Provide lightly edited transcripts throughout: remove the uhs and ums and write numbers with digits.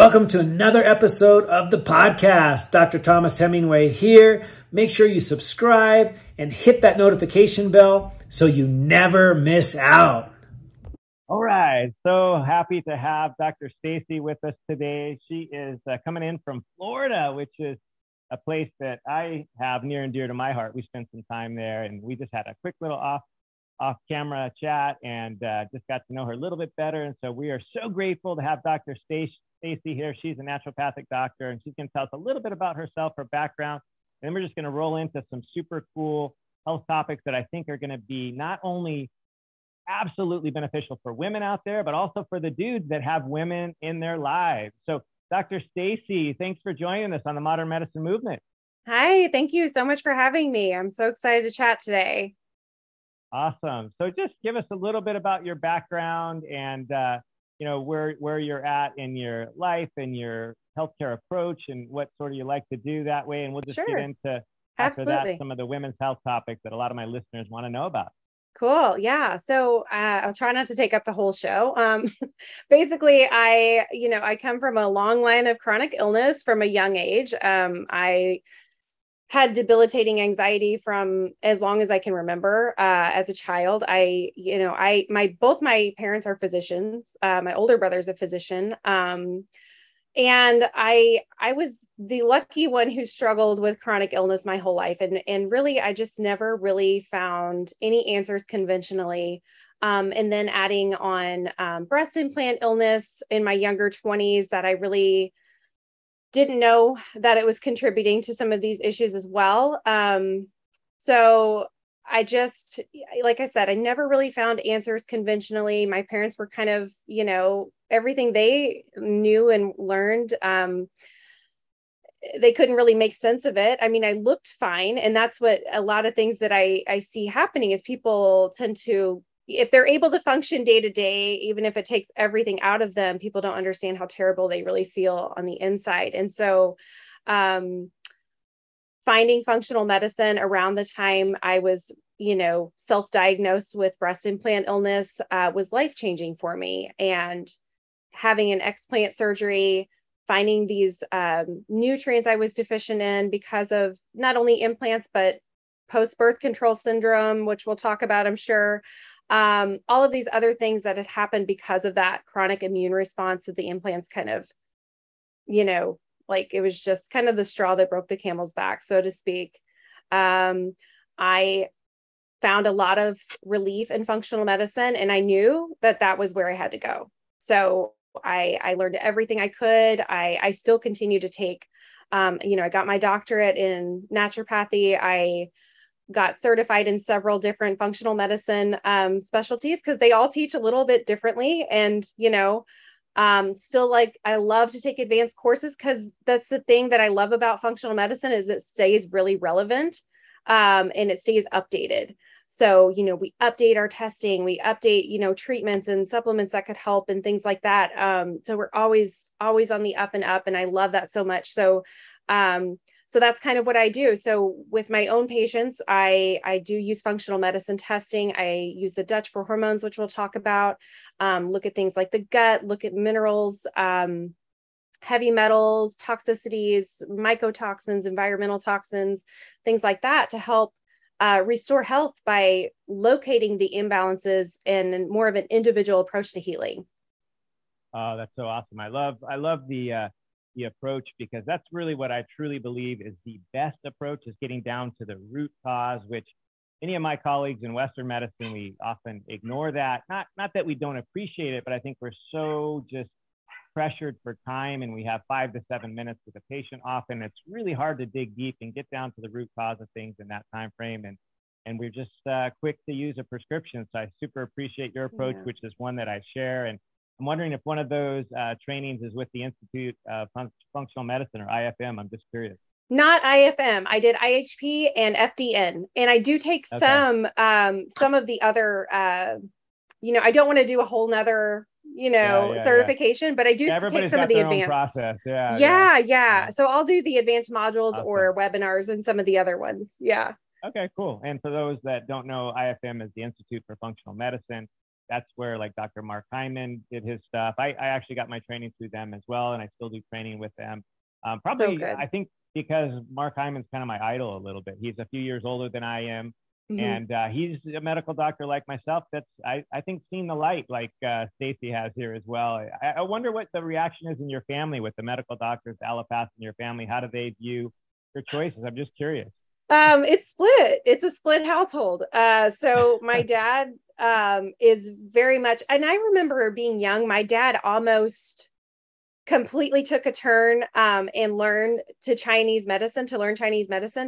Welcome to another episode of the podcast. Dr. Thomas Hemingway here. Make sure you subscribe and hit that notification bell so you never miss out. All right. So happy to have Dr. Stacy with us today. She is coming in from Florida, which is a place that I have near and dear to my heart. We spent some time there and we just had a quick little off-camera chat and just got to know her a little bit better. And so we are so grateful to have Dr. Stacy here. She's a naturopathic doctor and she's going to tell us a little bit about herself, her background. And then we're just going to roll into some super cool health topics that I think are going to be not only absolutely beneficial for women out there, but also for the dudes that have women in their lives. So Dr. Stacy, thanks for joining us on the Modern Medicine Movement. Hi, thank you so much for having me. I'm so excited to chat today. Awesome. So just give us a little bit about your background and where you're at in your life and your healthcare approach and what sort of you like to do that way. And we'll just get into after that some of the women's health topics that a lot of my listeners want to know about. Cool. Yeah. So I'll try not to take up the whole show. Basically, I come from a long line of chronic illness from a young age. I had debilitating anxiety from as long as I can remember. As a child, both my parents are physicians. My older brother's a physician. And I was the lucky one who struggled with chronic illness my whole life. And really, I just never really found any answers conventionally. And then adding on breast implant illness in my younger 20s that I really didn't know that it was contributing to some of these issues as well. So I just, like I said, I never really found answers conventionally. My parents were kind of, everything they knew and learned, they couldn't really make sense of it. I mean, I looked fine. And that's what a lot of things that I see happening is people tend to, if they're able to function day to day, even if it takes everything out of them, people don't understand how terrible they really feel on the inside. And so finding functional medicine around the time I was, self-diagnosed with breast implant illness was life-changing for me. And having an explant surgery, finding these nutrients I was deficient in because of not only implants, but post-birth control syndrome, which we'll talk about, I'm sure. All of these other things that had happened because of that chronic immune response that the implants kind of, it was just kind of the straw that broke the camel's back, so to speak. I found a lot of relief in functional medicine, and I knew that that was where I had to go. So I learned everything I could. I still continue to take, I got my doctorate in naturopathy. I got certified in several different functional medicine specialties because they all teach a little bit differently. And, still I love to take advanced courses because that's the thing that I love about functional medicine is it stays really relevant and it stays updated. So, we update our testing, we update, treatments and supplements that could help and things like that. So we're always on the up and up. And I love that so much. So that's kind of what I do. So with my own patients, I do use functional medicine testing. I use the Dutch for hormones, which we'll talk about, look at things like the gut, look at minerals, heavy metals, toxicities, mycotoxins, environmental toxins, things like that to help restore health by locating the imbalances and more of an individual approach to healing. Oh, that's so awesome. I love the approach because that's really what I truly believe is the best approach is getting down to the root cause, which any of my colleagues in Western medicine, we often ignore that. Not that we don't appreciate it, but I think we're so just pressured for time and we have 5 to 7 minutes with a patient often. It's really hard to dig deep and get down to the root cause of things in that time frame. And we're just quick to use a prescription. So I super appreciate your approach, which is one that I share. And I'm wondering if one of those trainings is with the Institute of Functional Medicine or IFM. I'm just curious. Not IFM. I did IHP and FDN, and I do take some of the other. I don't want to do a whole nother certification, but I do take some of the advanced process. Yeah. So I'll do the advanced modules or webinars and some of the other ones. Yeah. Okay, cool. And for those that don't know, IFM is the Institute for Functional Medicine. that's where like Dr. Mark Hyman did his stuff. I actually got my training through them as well, and I still do training with them. Probably, So I think because Mark Hyman's kind of my idol a little bit. He's a few years older than I am. And he's a medical doctor like myself that's, I think, seen the light like Stacy has here as well. I wonder what the reaction is in your family with the medical doctors, the allopaths in your family. How do they view your choices? I'm just curious. It's split. It's a split household. So my dad is very much, and I remember being young, my dad almost completely took a turn and learn Chinese medicine,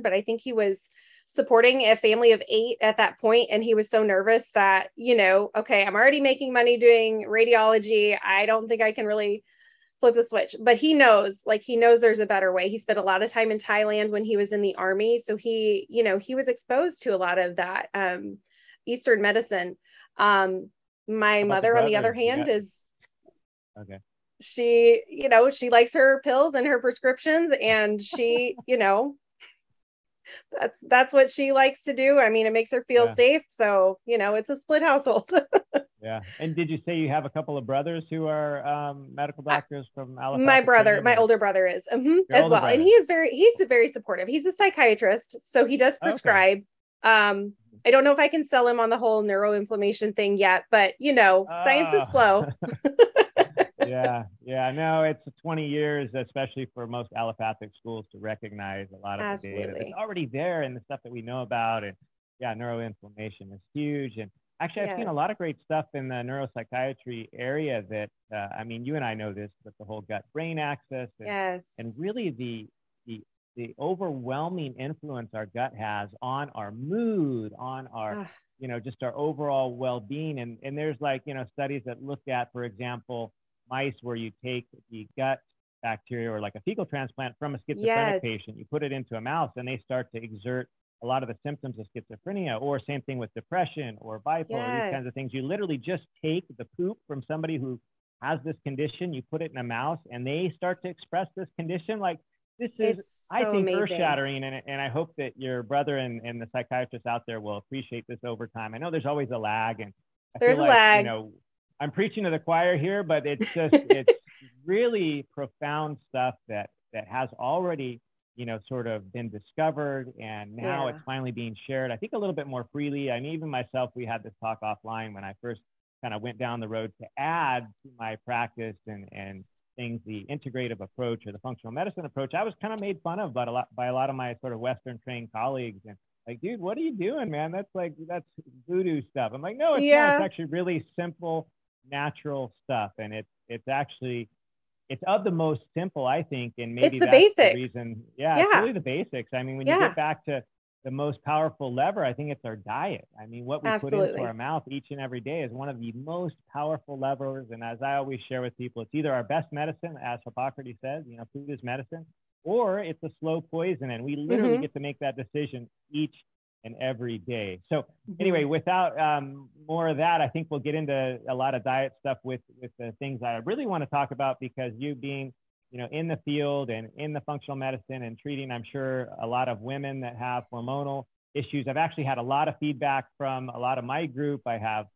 but I think he was supporting a family of 8 at that point, and he was so nervous that, okay, I'm already making money doing radiology. I don't think I can really flip the switch, but he knows there's a better way. He spent a lot of time in Thailand when he was in the army, so he was exposed to a lot of that Eastern medicine. My mother, on the other hand, is okay. She likes her pills and her prescriptions, and she, that's what she likes to do. I mean, it makes her feel safe. So, it's a split household. Yeah. And did you say you have a couple of brothers who are medical doctors from Alabama? My older brother is as well. And he's very supportive. He's a psychiatrist, so he does prescribe. Okay. I don't know if I can sell him on the whole neuroinflammation thing yet, but science is slow. Yeah. No, it's 20 years, especially for most allopathic schools, to recognize a lot of the data that's already there and the stuff that we know about. And neuroinflammation is huge. And actually, I've seen a lot of great stuff in the neuropsychiatry area that, I mean, you and I know this, but the whole gut-brain axis and really the overwhelming influence our gut has on our mood, on our, just our overall well-being. And there's like, studies that look at, for example, mice where you take the gut bacteria or like a fecal transplant from a schizophrenic patient, you put it into a mouse, and they start to exert a lot of the symptoms of schizophrenia, or same thing with depression or bipolar, these kinds of things. You literally just take the poop from somebody who has this condition, you put it in a mouse, and they start to express this condition. Like, this is, I think, earth-shattering, and I hope that your brother and the psychiatrists out there will appreciate this over time. I know there's always a lag, and I feel like, I'm preaching to the choir here, but it's just, it's really profound stuff that has already, sort of been discovered, and now it's finally being shared, I think, a little bit more freely. I mean, even myself, we had this talk offline when I first kind of went down the road to add to my practice and things, the integrative approach or the functional medicine approach. I was kind of made fun of by a lot of my sort of Western trained colleagues, and like, dude, what are you doing, man? That's voodoo stuff. I'm like, no, it's not. It's actually really simple, natural stuff, and it's of the most simple, I think, and maybe it's the that's basics. The reason. It's really the basics. I mean, when you get back to the most powerful lever, I think it's our diet. I mean, what we put into our mouth each and every day is one of the most powerful levers. And as I always share with people, it's either our best medicine, as Hippocrates says, food is medicine, or it's a slow poison, and we literally get to make that decision each and every day. So anyway, without more of that, I think we'll get into a lot of diet stuff with the things that I really want to talk about, because you being, in the field and in the functional medicine and treating, I'm sure, a lot of women that have hormonal issues. I've actually had a lot of feedback from a lot of my group. I have,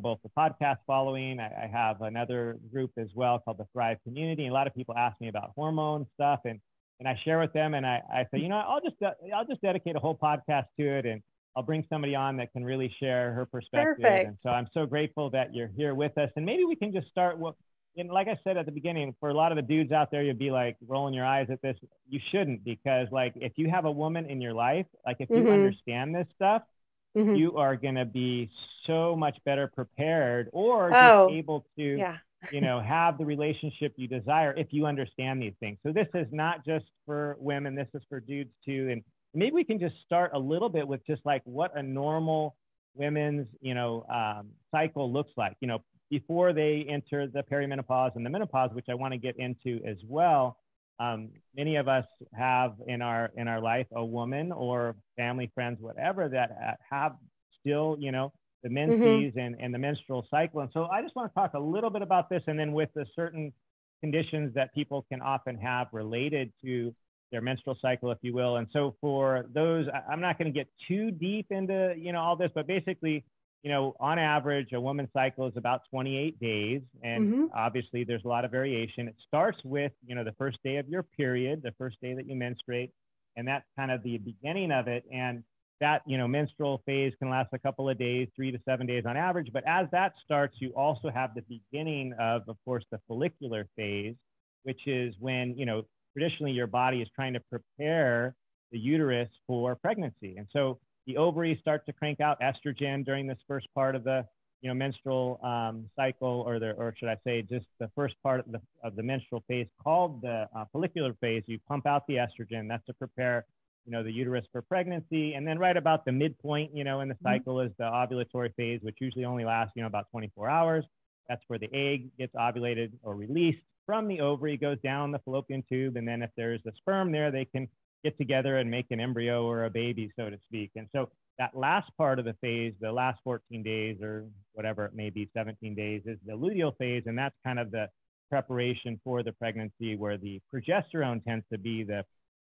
both the podcast following. I have another group as well called the Thrive Community. And a lot of people ask me about hormone stuff, and I share with them, and I say, I'll just dedicate a whole podcast to it, and I'll bring somebody on that can really share her perspective. Perfect. And so I'm so grateful that you're here with us. And maybe we can just start with, and like I said at the beginning, for a lot of the dudes out there, you'd be like rolling your eyes at this. You shouldn't, because like, if you have a woman in your life, like if you understand this stuff, you are going to be so much better prepared, or just able to have the relationship you desire if you understand these things. So this is not just for women, this is for dudes too. And maybe we can just start a little bit with just like what a normal women's, cycle looks like, before they enter the perimenopause and the menopause, which I want to get into as well. Many of us have in our life a woman or family, friends, whatever, that have still, the menses and the menstrual cycle. And so I just want to talk a little bit about this, and then with the certain conditions that people can often have related to their menstrual cycle, if you will. And so for those, I'm not going to get too deep into, all this, but basically on average, a woman's cycle is about 28 days. And obviously there's a lot of variation. It starts with, the first day of your period, the first day that you menstruate. And that's kind of the beginning of it. And that, menstrual phase can last a couple of days, 3 to 7 days on average. But as that starts, you also have the beginning of course, the follicular phase, which is when, traditionally your body is trying to prepare the uterus for pregnancy. And so the ovaries start to crank out estrogen during this first part of the, menstrual cycle, or should I say, just the first part of the menstrual phase called the follicular phase. You pump out the estrogen. That's to prepare, the uterus for pregnancy. And then right about the midpoint, in the cycle is the ovulatory phase, which usually only lasts, about 24 hours. That's where the egg gets ovulated or released from the ovary, goes down the fallopian tube, and then if there's a sperm there, they can get together and make an embryo or a baby, so to speak. And so that last part of the phase, the last 14 days or whatever it may be, 17 days, is the luteal phase. And that's kind of the preparation for the pregnancy, where the progesterone tends to be the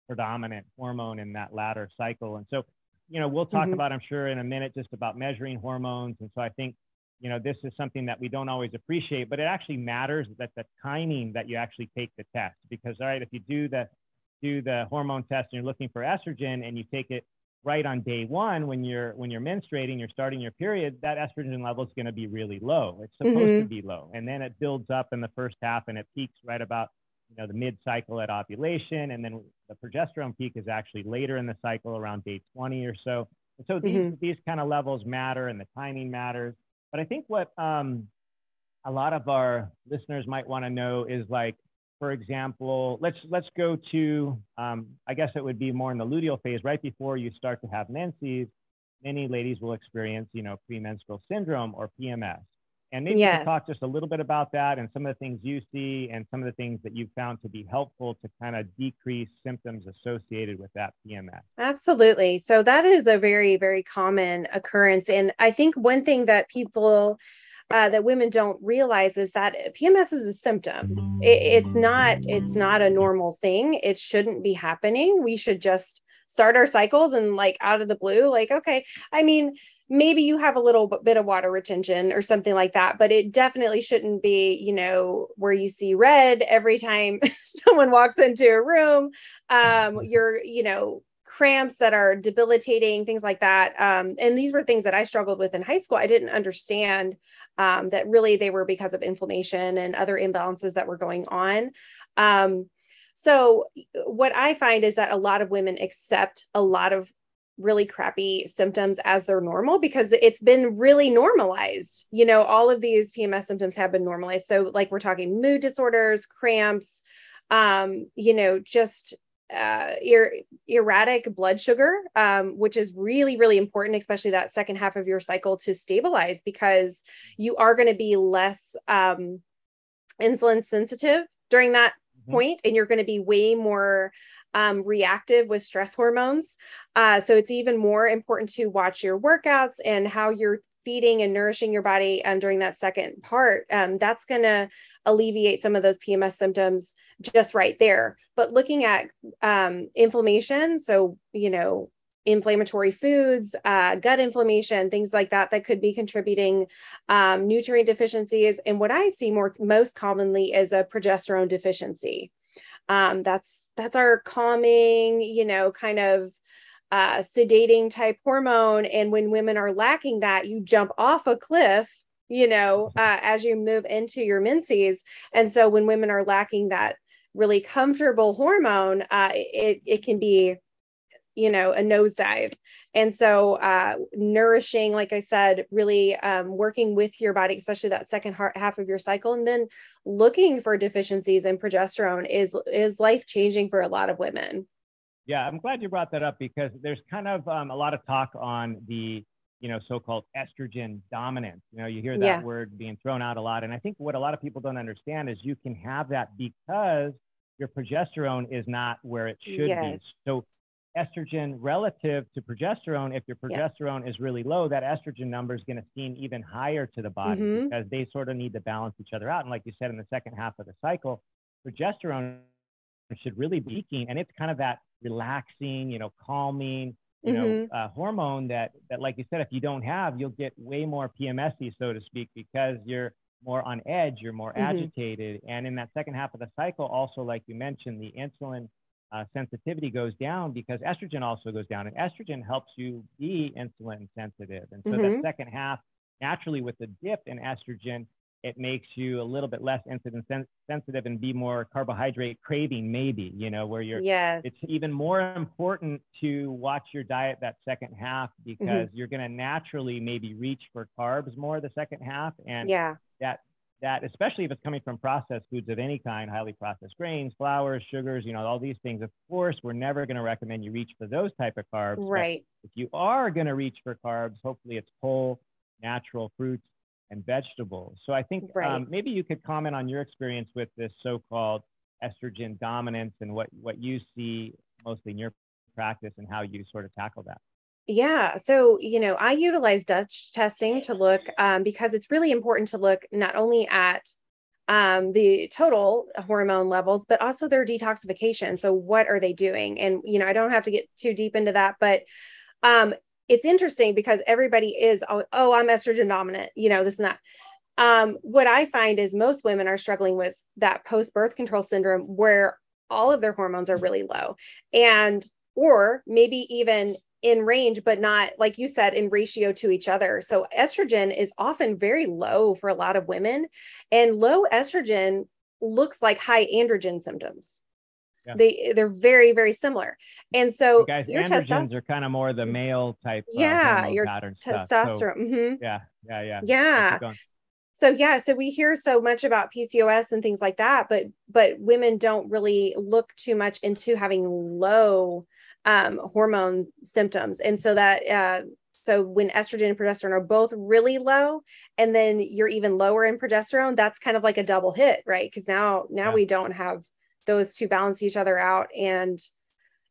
predominant hormone in that latter cycle. And so, we'll talk about, I'm sure in a minute, just about measuring hormones. And so I think, this is something that we don't always appreciate, but it actually matters that the timing that you actually take the test. Because, all right, if you do the hormone test and you're looking for estrogen and you take it right on day one when you're menstruating, you're starting your period, that estrogen level is going to be really low. It's supposed to be low. And then it builds up in the first half and it peaks right about, the mid-cycle at ovulation. And then the progesterone peak is actually later in the cycle, around day 20 or so. And so these kind of levels matter and the timing matters. But I think what a lot of our listeners might want to know is, like, for example, let's go to, I guess it would be more in the luteal phase, right before you start to have menses. Many ladies will experience, premenstrual syndrome or PMS. And maybe you can talk just a little bit about that and some of the things you see and some of the things that you've found to be helpful to kind of decrease symptoms associated with that PMS. Absolutely. So that is a very, very common occurrence. And I think one thing that that women don't realize is that PMS is a symptom. It's not a normal thing. It shouldn't be happening. We should just start our cycles and, like, out of the blue, like, okay, I mean, maybe you have a little bit of water retention or something like that, but it definitely shouldn't be, where you see red every time someone walks into a room. Cramps that are debilitating, things like that. And these were things that I struggled with in high school. I didn't understand that really they were because of inflammation and other imbalances that were going on. So what I find is that a lot of women accept a lot of really crappy symptoms as their normal because it's been really normalized. All of these PMS symptoms have been normalized. So, like, we're talking mood disorders, cramps, just erratic blood sugar, which is really, really important, especially that second half of your cycle, to stabilize, because you are going to be less insulin sensitive during that point, and you're going to be way more reactive with stress hormones. So it's even more important to watch your workouts and how you're feeding and nourishing your body during that second part. That's going to alleviate some of those PMS symptoms just right there. But looking at inflammation, so, inflammatory foods, gut inflammation, things like that, that could be contributing, nutrient deficiencies. And what I see most commonly is a progesterone deficiency. That's our calming, kind of sedating type hormone. And when women are lacking that, you jump off a cliff, as you move into your menses. And so when women are lacking that really comfortable hormone, it can be, a nosedive. And so nourishing, like I said, really working with your body, especially that second half of your cycle, and then looking for deficiencies in progesterone is life-changing for a lot of women. Yeah, I'm glad you brought that up, because there's kind of a lot of talk on the, so-called estrogen dominance. You hear that word being thrown out a lot. And I think what a lot of people don't understand is you can have that because your progesterone is not where it should be. So estrogen relative to progesterone, if your progesterone is really low, that estrogen number is going to seem even higher to the body because they sort of need to balance each other out. And like you said, in the second half of the cycle, progesterone should really be peaking, and it's kind of that relaxing, calming, hormone that, like you said, if you don't have, you'll get way more PMSy, so to speak, because you're more on edge, you're more agitated. And in that second half of the cycle, also, like you mentioned, the insulin sensitivity goes down because estrogen also goes down, and estrogen helps you be insulin sensitive. And so that second half, naturally with the dip in estrogen, it makes you a little bit less insulin sensitive and be more carbohydrate craving, maybe, where you're, it's even more important to watch your diet that second half, because you're going to naturally maybe reach for carbs more the second half. And that, especially if it's coming from processed foods of any kind, highly processed grains, flours, sugars, all these things, of course, we're never going to recommend you reach for those type of carbs. Right. But if you are going to reach for carbs, hopefully it's whole, natural fruits and vegetables. So I think maybe you could comment on your experience with this so-called estrogen dominance and what you see mostly in your practice and how you sort of tackle that. Yeah. So, I utilize Dutch testing to look, because it's really important to look not only at the total hormone levels, but also their detoxification. So what are they doing? And, I don't have to get too deep into that, but it's interesting because everybody is, oh, I'm estrogen dominant, this and that. What I find is most women are struggling with that post-birth control syndrome where all of their hormones are really low, or maybe even in range, but not, like you said, in ratio to each other. So estrogen is often very low for a lot of women, and low estrogen looks like high androgen symptoms. Yeah. They're very, very similar. And so guys, your androgens are kind of more the male type your pattern testosterone. So, yeah. So we hear so much about PCOS and things like that, but women don't really look too much into having low hormone symptoms. And so that so when estrogen and progesterone are both really low, and then you're even lower in progesterone, that's kind of like a double hit, right? Because now we don't have those two balance each other out. And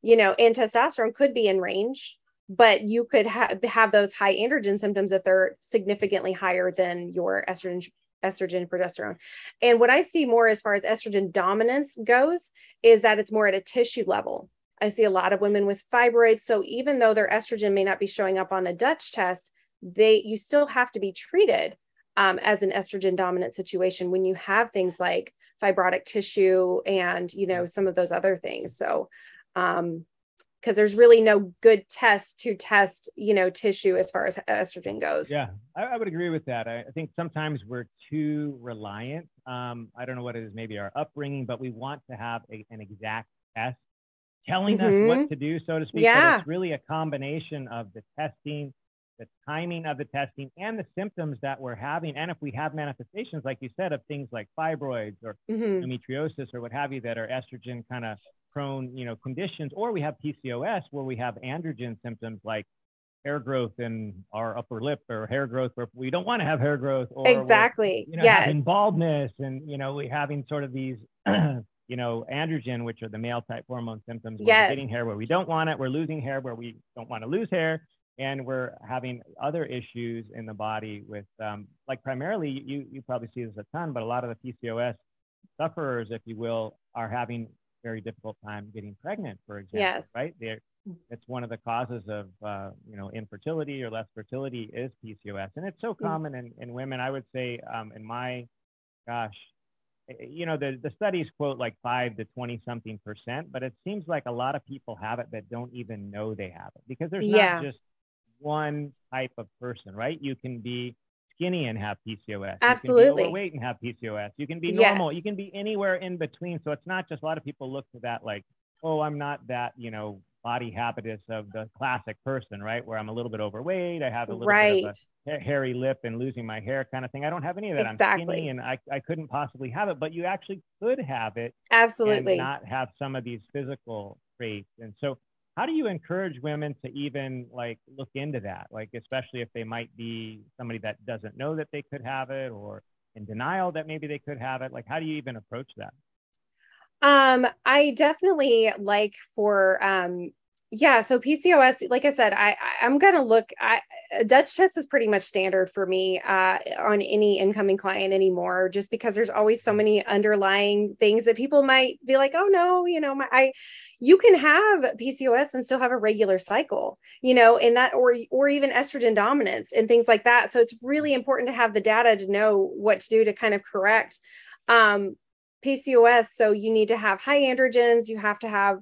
and testosterone could be in range, but you could have those high androgen symptoms if they're significantly higher than your estrogen, progesterone. And what I see more as far as estrogen dominance goes is that it's more at a tissue level. I see a lot of women with fibroids. So even though their estrogen may not be showing up on a Dutch test, you still have to be treated as an estrogen dominant situation when you have things like fibrotic tissue and, some of those other things. So, because there's really no good test to test, tissue as far as estrogen goes. Yeah, I would agree with that. I think sometimes we're too reliant. I don't know what it is, maybe our upbringing, but we want to have an exact test telling us what to do, so to speak. Yeah. But it's really a combination of the testing, the timing of the testing, and the symptoms that we're having. And if we have manifestations, like you said, of things like fibroids or endometriosis or what have you, that are estrogen kind of prone, conditions, or we have PCOS where we have androgen symptoms like hair growth in our upper lip, or hair growth where we don't want to have hair growth, or having baldness, and we having sort of these androgen, which are the male type hormone symptoms. We're getting hair where we don't want it, we're losing hair where we don't want to lose hair, and we're having other issues in the body with like primarily you probably see this a ton, but a lot of the PCOS sufferers, if you will, are having very difficult time getting pregnant, for example. Right? It's one of the causes of infertility or less fertility is PCOS, and it's so common in women. I would say in my the studies quote like 5 to 20 something %, but it seems like a lot of people have it that don't even know they have it, because there's not just one type of person, right? You can be skinny and have PCOS. Absolutely. You can be overweight and have PCOS. You can be normal. You can be anywhere in between. So it's not just, a lot of people look to that like, oh, I'm not that, body habitus of the classic person, right? Where I'm a little bit overweight, I have a little bit of a hairy lip and losing my hair kind of thing. I don't have any of that. Exactly. I'm skinny and I couldn't possibly have it, but you actually could have it. Absolutely. And not have some of these physical traits. And so how do you encourage women to even like look into that? Like, especially if they might be somebody that doesn't know that they could have it, or in denial that maybe they could have it. Like, how do you even approach that? I definitely like for Yeah. So PCOS, like I said, I'm going to look, a Dutch test is pretty much standard for me on any incoming client anymore, just because there's always so many underlying things that people might be like, oh no, you can have PCOS and still have a regular cycle, and that, or even estrogen dominance and things like that. So it's really important to have the data to know what to do to kind of correct PCOS. So you need to have high androgens, you have to have,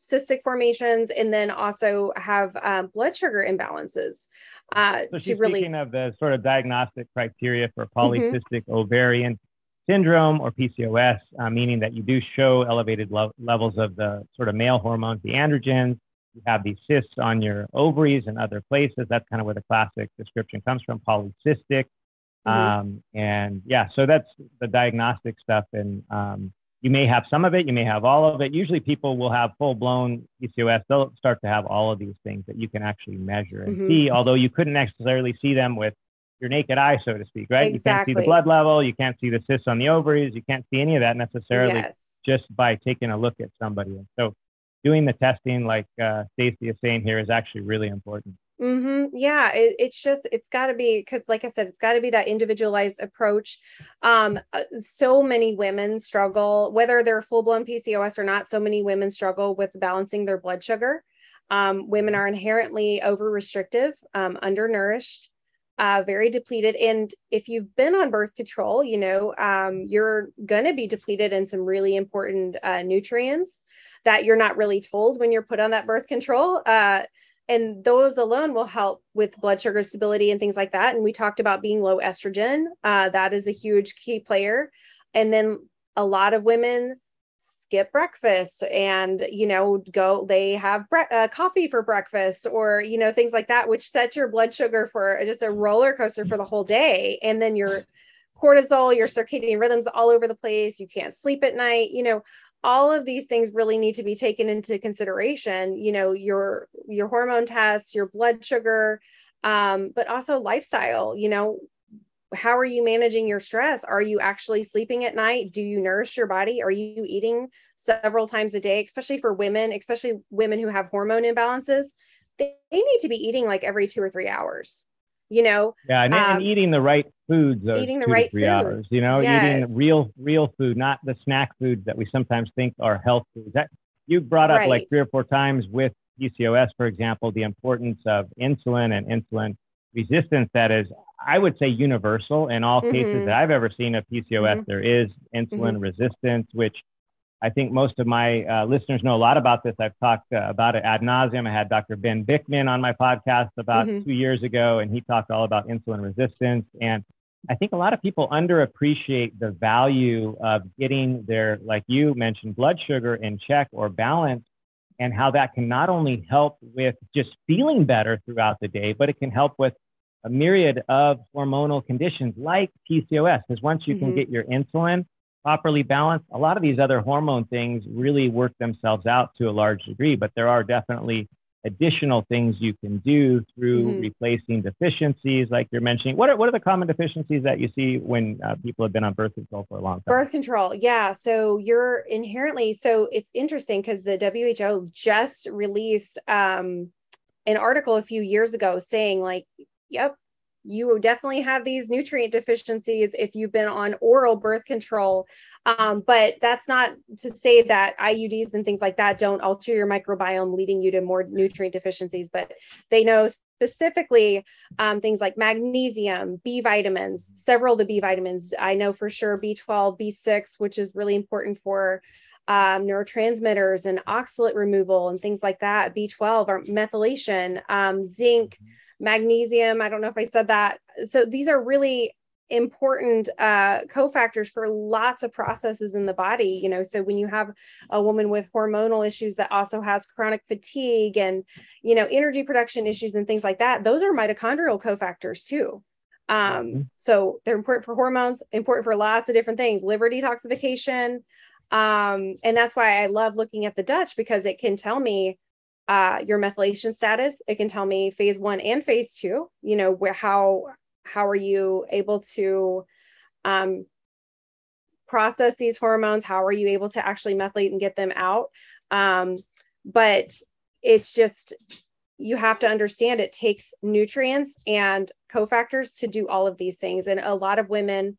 cystic formations, and then also have blood sugar imbalances. So she's speaking of the sort of diagnostic criteria for polycystic ovarian syndrome, or PCOS, meaning that you do show elevated levels of the sort of male hormones, the androgens. You have these cysts on your ovaries and other places. That's kind of where the classic description comes from, polycystic. And yeah, so that's the diagnostic stuff. And you may have some of it, you may have all of it. Usually people will have full-blown PCOS. They'll start to have all of these things that you can actually measure and see, although you couldn't necessarily see them with your naked eye, so to speak, right? Exactly. You can't see the blood level, you can't see the cysts on the ovaries, you can't see any of that necessarily just by taking a look at somebody. And so doing the testing, like Stacy is saying here, is actually really important. Yeah, it's got to be, because like I said, it's got to be that individualized approach. So many women struggle, whether they're full-blown PCOS or not. So many women struggle with balancing their blood sugar. Women are inherently over-restrictive, undernourished, very depleted. And if you've been on birth control, you're going to be depleted in some really important nutrients that you're not really told when you're put on that birth control. And those alone will help with blood sugar stability and things like that. And we talked about being low estrogen. That is a huge key player. And then a lot of women skip breakfast and, they have coffee for breakfast, or, things like that, which sets your blood sugar for just a roller coaster for the whole day. And then your cortisol, your circadian rhythms all over the place. You can't sleep at night, all of these things really need to be taken into consideration, your hormone tests, your blood sugar, but also lifestyle. How are you managing your stress? Are you actually sleeping at night? Do you nourish your body? Are you eating several times a day, especially for women, especially women who have hormone imbalances? They need to be eating like every 2 or 3 hours. Yeah, and eating the right foods, eating the right 3 hours, eating real food, not the snack foods that we sometimes think are health foods. That you brought up like 3 or 4 times with PCOS, for example, the importance of insulin and insulin resistance. That is, I would say, universal in all cases that I've ever seen of PCOS. There is insulin resistance, which I think most of my listeners know a lot about this. I've talked about it ad nauseum. I had Dr. Ben Bickman on my podcast about 2 years ago, and he talked all about insulin resistance. And I think a lot of people underappreciate the value of getting their, like you mentioned, blood sugar in check or balance, and how that can not only help with just feeling better throughout the day, but it can help with a myriad of hormonal conditions like PCOS. Because once you can get your insulin properly balanced, a lot of these other hormone things really work themselves out to a large degree. But there are definitely additional things you can do through replacing deficiencies, like you're mentioning. What are the common deficiencies that you see when people have been on birth control for a long time? Birth control, yeah. So you're inherently, so it's interesting because the WHO just released an article a few years ago saying like, yep, you definitely have these nutrient deficiencies if you've been on oral birth control. But that's not to say that IUDs and things like that don't alter your microbiome, leading you to more nutrient deficiencies. But they know specifically things like magnesium, B vitamins, several of the B vitamins. I know for sure B12, B6, which is really important for neurotransmitters and oxalate removal and things like that. B12 or methylation, zinc, magnesium. I don't know if I said that. So these are really important cofactors for lots of processes in the body. So when you have a woman with hormonal issues that also has chronic fatigue and, energy production issues and things like that, those are mitochondrial cofactors too. So they're important for hormones, important for lots of different things, liver detoxification. And that's why I love looking at the Dutch, because it can tell me your methylation status. It can tell me phase 1 and phase 2, how are you able to process these hormones? How are you able to actually methylate and get them out? But it's just, you have to understand it takes nutrients and cofactors to do all of these things. And a lot of women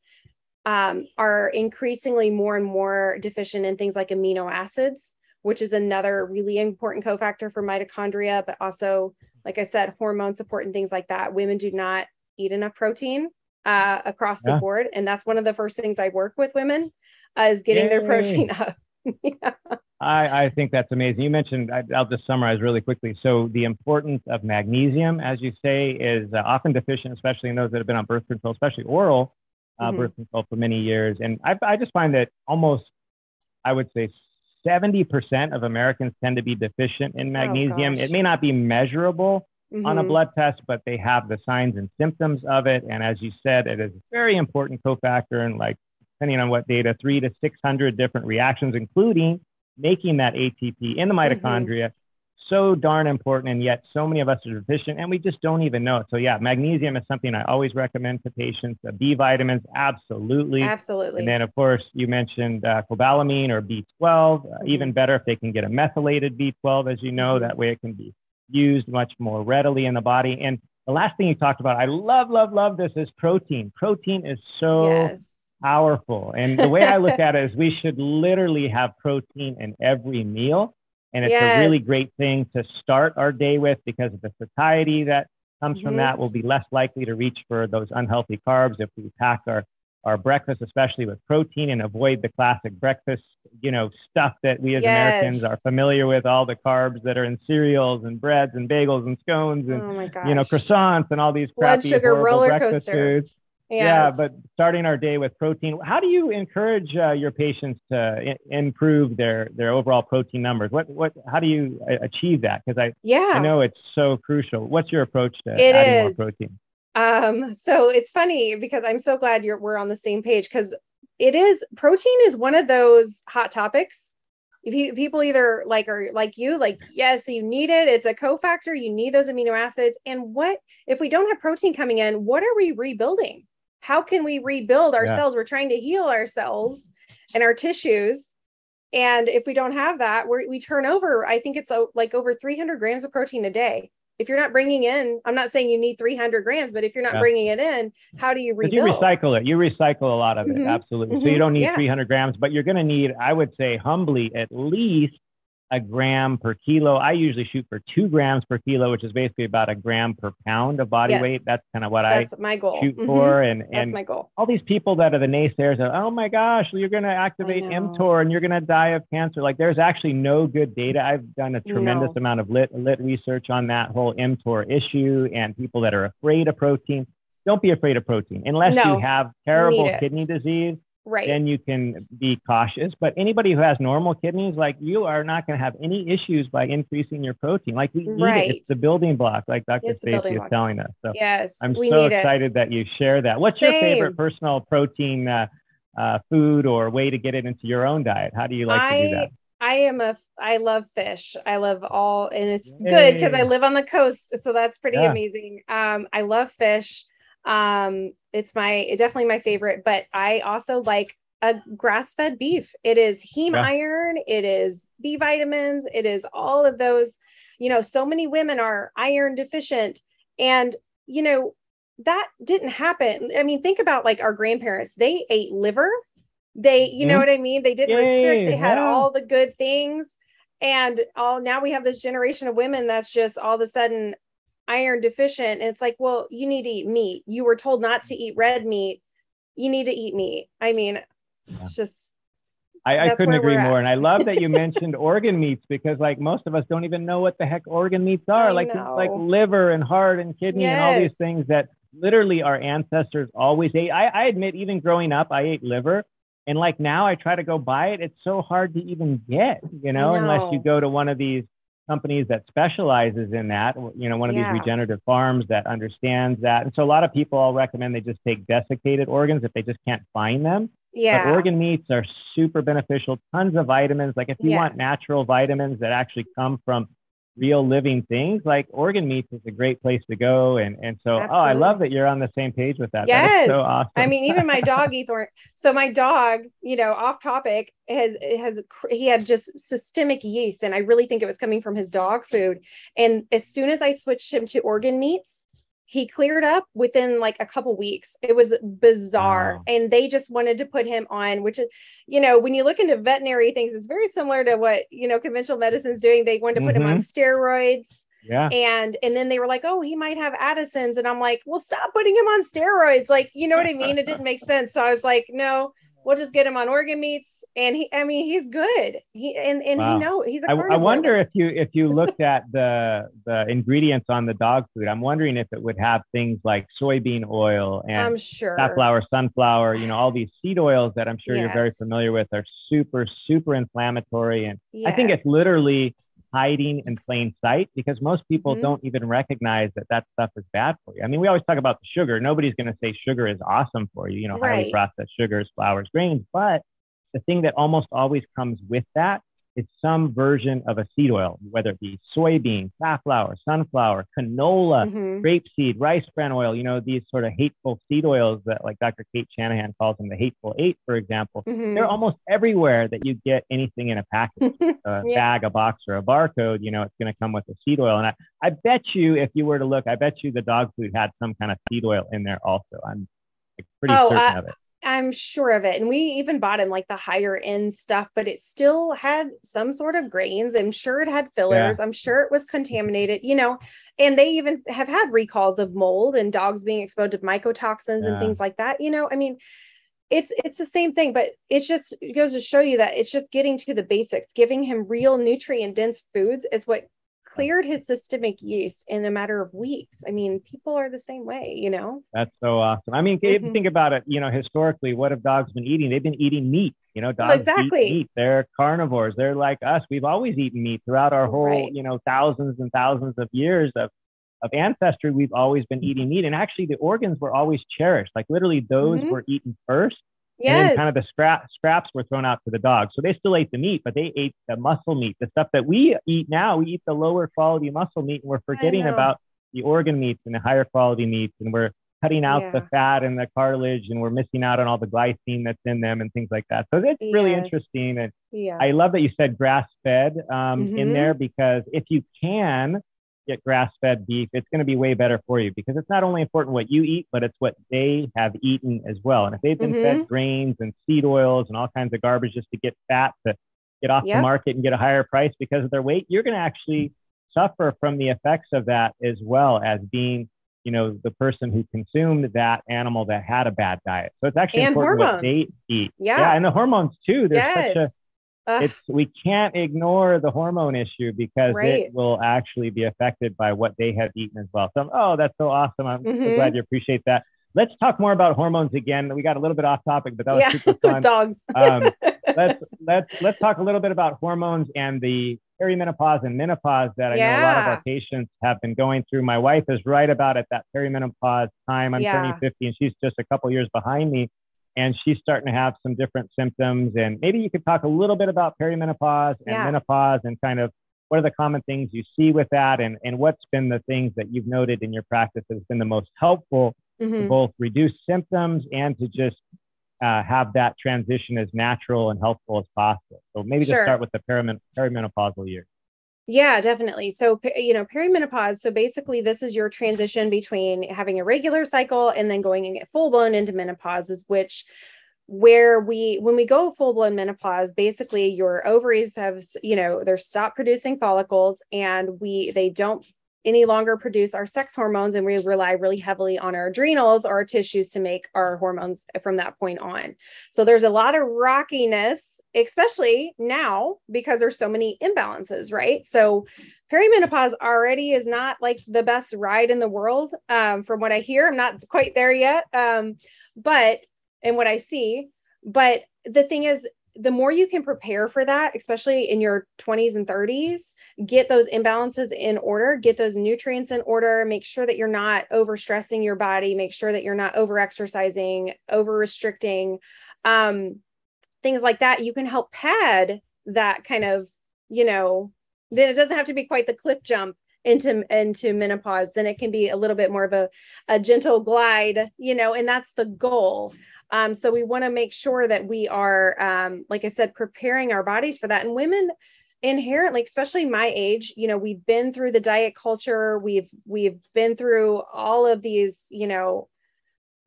are increasingly more and more deficient in things like amino acids, which is another really important cofactor for mitochondria, but also, like I said, hormone support and things like that. Women do not eat enough protein across the board. And that's one of the first things I work with women is getting their protein up. Yeah. I think that's amazing. You mentioned, I'll just summarize really quickly. So the importance of magnesium, as you say, is often deficient, especially in those that have been on birth control, especially oral birth control for many years. And I just find that almost, I would say 70% of Americans tend to be deficient in magnesium. It may not be measurable on a blood test, but they have the signs and symptoms of it. And as you said, it is a very important cofactor in, like, depending on what data, 300 to 600 different reactions, including making that ATP in the mitochondria. So darn important. And yet so many of us are deficient and we just don't even know it. So yeah, magnesium is something I always recommend to patients. B vitamins, absolutely. Absolutely. And then of course you mentioned cobalamin or B12, even better if they can get a methylated B12, as you know, that way it can be used much more readily in the body. And the last thing you talked about, I love this, is protein. Protein is so powerful. And the way I look at it is we should literally have protein in every meal. And it's a really great thing to start our day with, because of the satiety that comes from that. We'll be less likely to reach for those unhealthy carbs if we pack our breakfast, especially with protein, and avoid the classic breakfast, stuff that we as Americans are familiar with, all the carbs that are in cereals and breads and bagels and scones and, croissants and all these crappy, blood sugar horrible roller breakfast coaster. foods. Yeah, but starting our day with protein. How do you encourage your patients to improve their overall protein numbers? How do you achieve that? Because I know it's so crucial. What's your approach to adding more protein? So it's funny because I'm so glad we're on the same page, because protein is one of those hot topics. If people either are like yes, you need it. It's a cofactor. You need those amino acids. And what if we don't have protein coming in? What are we rebuilding? How can we rebuild our cells? We're trying to heal our cells and our tissues. And if we don't have that, we turn over, I think it's like over 300 grams of protein a day. If you're not bringing in, I'm not saying you need 300 grams, but if you're not bringing it in, how do you rebuild? You recycle it. You recycle a lot of it. Absolutely. So you don't need 300 grams, but you're going to need, I would say humbly, at least a gram per kilo. I usually shoot for 2 grams per kilo, which is basically about a gram per pound of body weight. That's kind of what that's my goal. Shoot for. And that's my goal. All these people that are the naysayers are, oh my gosh, you're going to activate mTOR and you're going to die of cancer. Like, there's actually no good data. I've done a tremendous amount of lit research on that whole mTOR issue, and people that are afraid of protein. Don't be afraid of protein unless you have terrible kidney disease. Right. Then you can be cautious. But anybody who has normal kidneys, like, you are not going to have any issues by increasing your protein. Like, we need it. It's the building block, like Dr. Stacy is telling us. So I'm so excited that you share that. What's your favorite personal protein food or way to get it into your own diet? How do you like to do that? I love fish. I love all, and it's good because I live on the coast. So that's pretty amazing. I love fish. It's definitely my favorite, but I also like a grass-fed beef. It is heme iron. It is B vitamins. It is all of those, so many women are iron deficient, and, that didn't happen. I mean, think about like our grandparents, they ate liver. You know what I mean? They didn't restrict. They had all the good things, and now we have this generation of women that's just all of a sudden iron deficient. And it's like, well, you need to eat meat. You were told not to eat red meat. You need to eat meat. I mean, it's just, I couldn't agree more. And I love that you mentioned organ meats, because like most of us don't even know what the heck organ meats are. Like liver and heart and kidney and all these things that literally our ancestors always ate. I admit, even growing up, I ate liver. And like now I try to go buy it. It's so hard to even get, unless you go to one of these companies that specializes in that, one of these regenerative farms that understands that. And so a lot of people, I'll recommend they just take desiccated organs if they just can't find them. But organ meats are super beneficial, tons of vitamins. Like if you want natural vitamins that actually come from real living things, like organ meats is a great place to go. And so, Absolutely. oh, I love that you're on the same page with that. Yes. That is so awesome. I mean, even my dog eats orange. So my dog, off topic, he had just systemic yeast, and I really think it was coming from his dog food. And as soon as I switched him to organ meats, he cleared up within like a couple weeks. It was bizarre. Wow. And they just wanted to put him on, which is, when you look into veterinary things, it's very similar to what, conventional medicine is doing. They wanted to put him on steroids. Yeah. And then they were like, oh, he might have Addison's. And I'm like, well, stop putting him on steroids. Like, you know what I mean? It didn't make sense. So I was like, no, we'll just get him on organ meats. And he's good. Wow. He's a I wonder if you looked at the ingredients on the dog food, I'm wondering if it would have things like soybean oil and I'm sure safflower, sunflower, all these seed oils that I'm sure you're very familiar with are super, super inflammatory. And I think it's literally hiding in plain sight, because most people don't even recognize that stuff is bad for you. I mean, we always talk about the sugar. Nobody's going to say sugar is awesome for you, highly processed sugars, flours, grains, but the thing that almost always comes with that is some version of a seed oil, whether it be soybean, safflower, sunflower, canola, grapeseed, rice bran oil, these sort of hateful seed oils that, like Dr. Kate Shanahan calls them, the hateful eight, for example. They're almost everywhere that you get anything in a package, a bag, a box, or a barcode, it's going to come with a seed oil. And I bet you, if you were to look, I bet you the dog food had some kind of seed oil in there also. I'm pretty certain of it. I'm sure of it. And we even bought him like the higher end stuff, but it still had some sort of grains. I'm sure it had fillers. I'm sure it was contaminated, and they even have had recalls of mold and dogs being exposed to mycotoxins and things like that. I mean, it's the same thing, but it goes to show you that it's just getting to the basics. Giving him real nutrient dense foods is what cleared his systemic yeast in a matter of weeks. I mean, people are the same way, That's so awesome. I mean, if you think about it, historically, what have dogs been eating? They've been eating meat. Dogs eat meat. They're carnivores. They're like us. We've always eaten meat throughout our whole, thousands and thousands of years of ancestry. We've always been eating meat. And actually, the organs were always cherished. Like literally, those were eaten first. And then kind of the scraps were thrown out to the dogs. So they still ate the meat, but they ate the muscle meat, the stuff that we eat now. We eat the lower quality muscle meat, and we're forgetting about the organ meats and the higher quality meats. And we're cutting out the fat and the cartilage, and we're missing out on all the glycine that's in them and things like that. So it's really interesting. And I love that you said grass-fed in there, because if you can get grass-fed beef, it's going to be way better for you, because it's not only important what you eat, but it's what they have eaten as well. And if they've been fed grains and seed oils and all kinds of garbage just to get fat, to get off the market and get a higher price because of their weight, you're going to actually suffer from the effects of that, as well as being, the person who consumed that animal that had a bad diet. So it's actually important what they eat. Yeah. And the hormones too. There's such we can't ignore the hormone issue, because it will actually be affected by what they have eaten as well. So, that's so awesome. I'm so glad you appreciate that. Let's talk more about hormones again. We got a little bit off topic, but that was super fun. Dogs. let's talk a little bit about hormones and the perimenopause and menopause that I know a lot of our patients have been going through. My wife is right about at that perimenopause time. I'm turning 50, and she's just a couple years behind me. And she's starting to have some different symptoms. And maybe you could talk a little bit about perimenopause and menopause, and kind of what are the common things you see with that, and what's been the things that you've noted in your practice has been the most helpful to both reduce symptoms and to just have that transition as natural and helpful as possible. So maybe just start with the perimenopausal years. Yeah, definitely. So, perimenopause. So basically this is your transition between having a regular cycle and then going full blown into menopause, when we go full blown menopause, basically your ovaries have, they're stopped producing follicles, and they don't any longer produce our sex hormones. And we rely really heavily on our adrenals or our tissues to make our hormones from that point on. So there's a lot of rockiness, especially now, because there's so many imbalances, right? So perimenopause already is not like the best ride in the world. From what I hear, I'm not quite there yet. And what I see, but the thing is, the more you can prepare for that, especially in your 20s and 30s, get those imbalances in order, get those nutrients in order, make sure that you're not overstressing your body, make sure that you're not over exercising, over restricting, things like that. You can help pad that kind of, then it doesn't have to be quite the cliff jump into menopause. Then it can be a little bit more of a gentle glide, and that's the goal. So we want to make sure that we are, like I said, preparing our bodies for that. And women inherently, especially my age, we've been through the diet culture. We've been through all of these,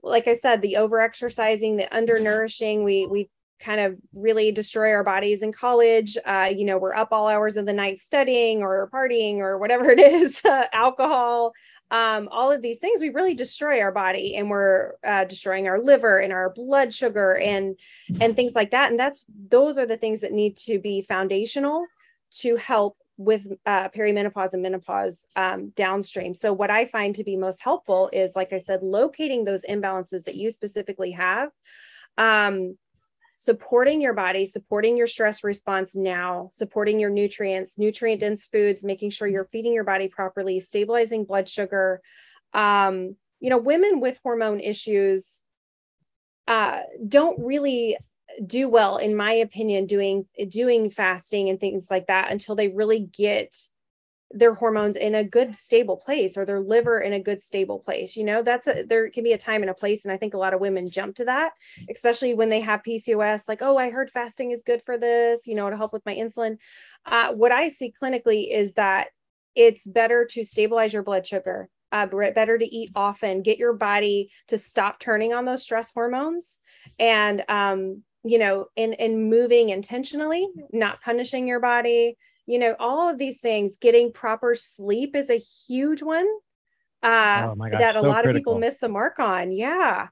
like I said, the over-exercising, the undernourishing. We kind of really destroy our bodies in college. We're up all hours of the night studying or partying or whatever it is, alcohol, all of these things. We really destroy our body, and we're destroying our liver and our blood sugar and things like that. And those are the things that need to be foundational to help with perimenopause and menopause downstream. So what I find to be most helpful is, like I said, locating those imbalances that you specifically have, supporting your body, supporting your stress response now, supporting your nutrients, nutrient-dense foods, making sure you're feeding your body properly, stabilizing blood sugar. Women with hormone issues don't really do well, in my opinion, doing fasting and things like that until they really get their hormones in a good stable place, or their liver in a good stable place. There can be a time and a place. And I think a lot of women jump to that, especially when they have PCOS, like, oh, I heard fasting is good for this, to help with my insulin. What I see clinically is that it's better to stabilize your blood sugar, better to eat often, get your body to stop turning on those stress hormones, and, in moving intentionally, not punishing your body. All of these things. Getting proper sleep is a huge one Oh my gosh, that a so lot of critical. people miss the mark on. Yeah.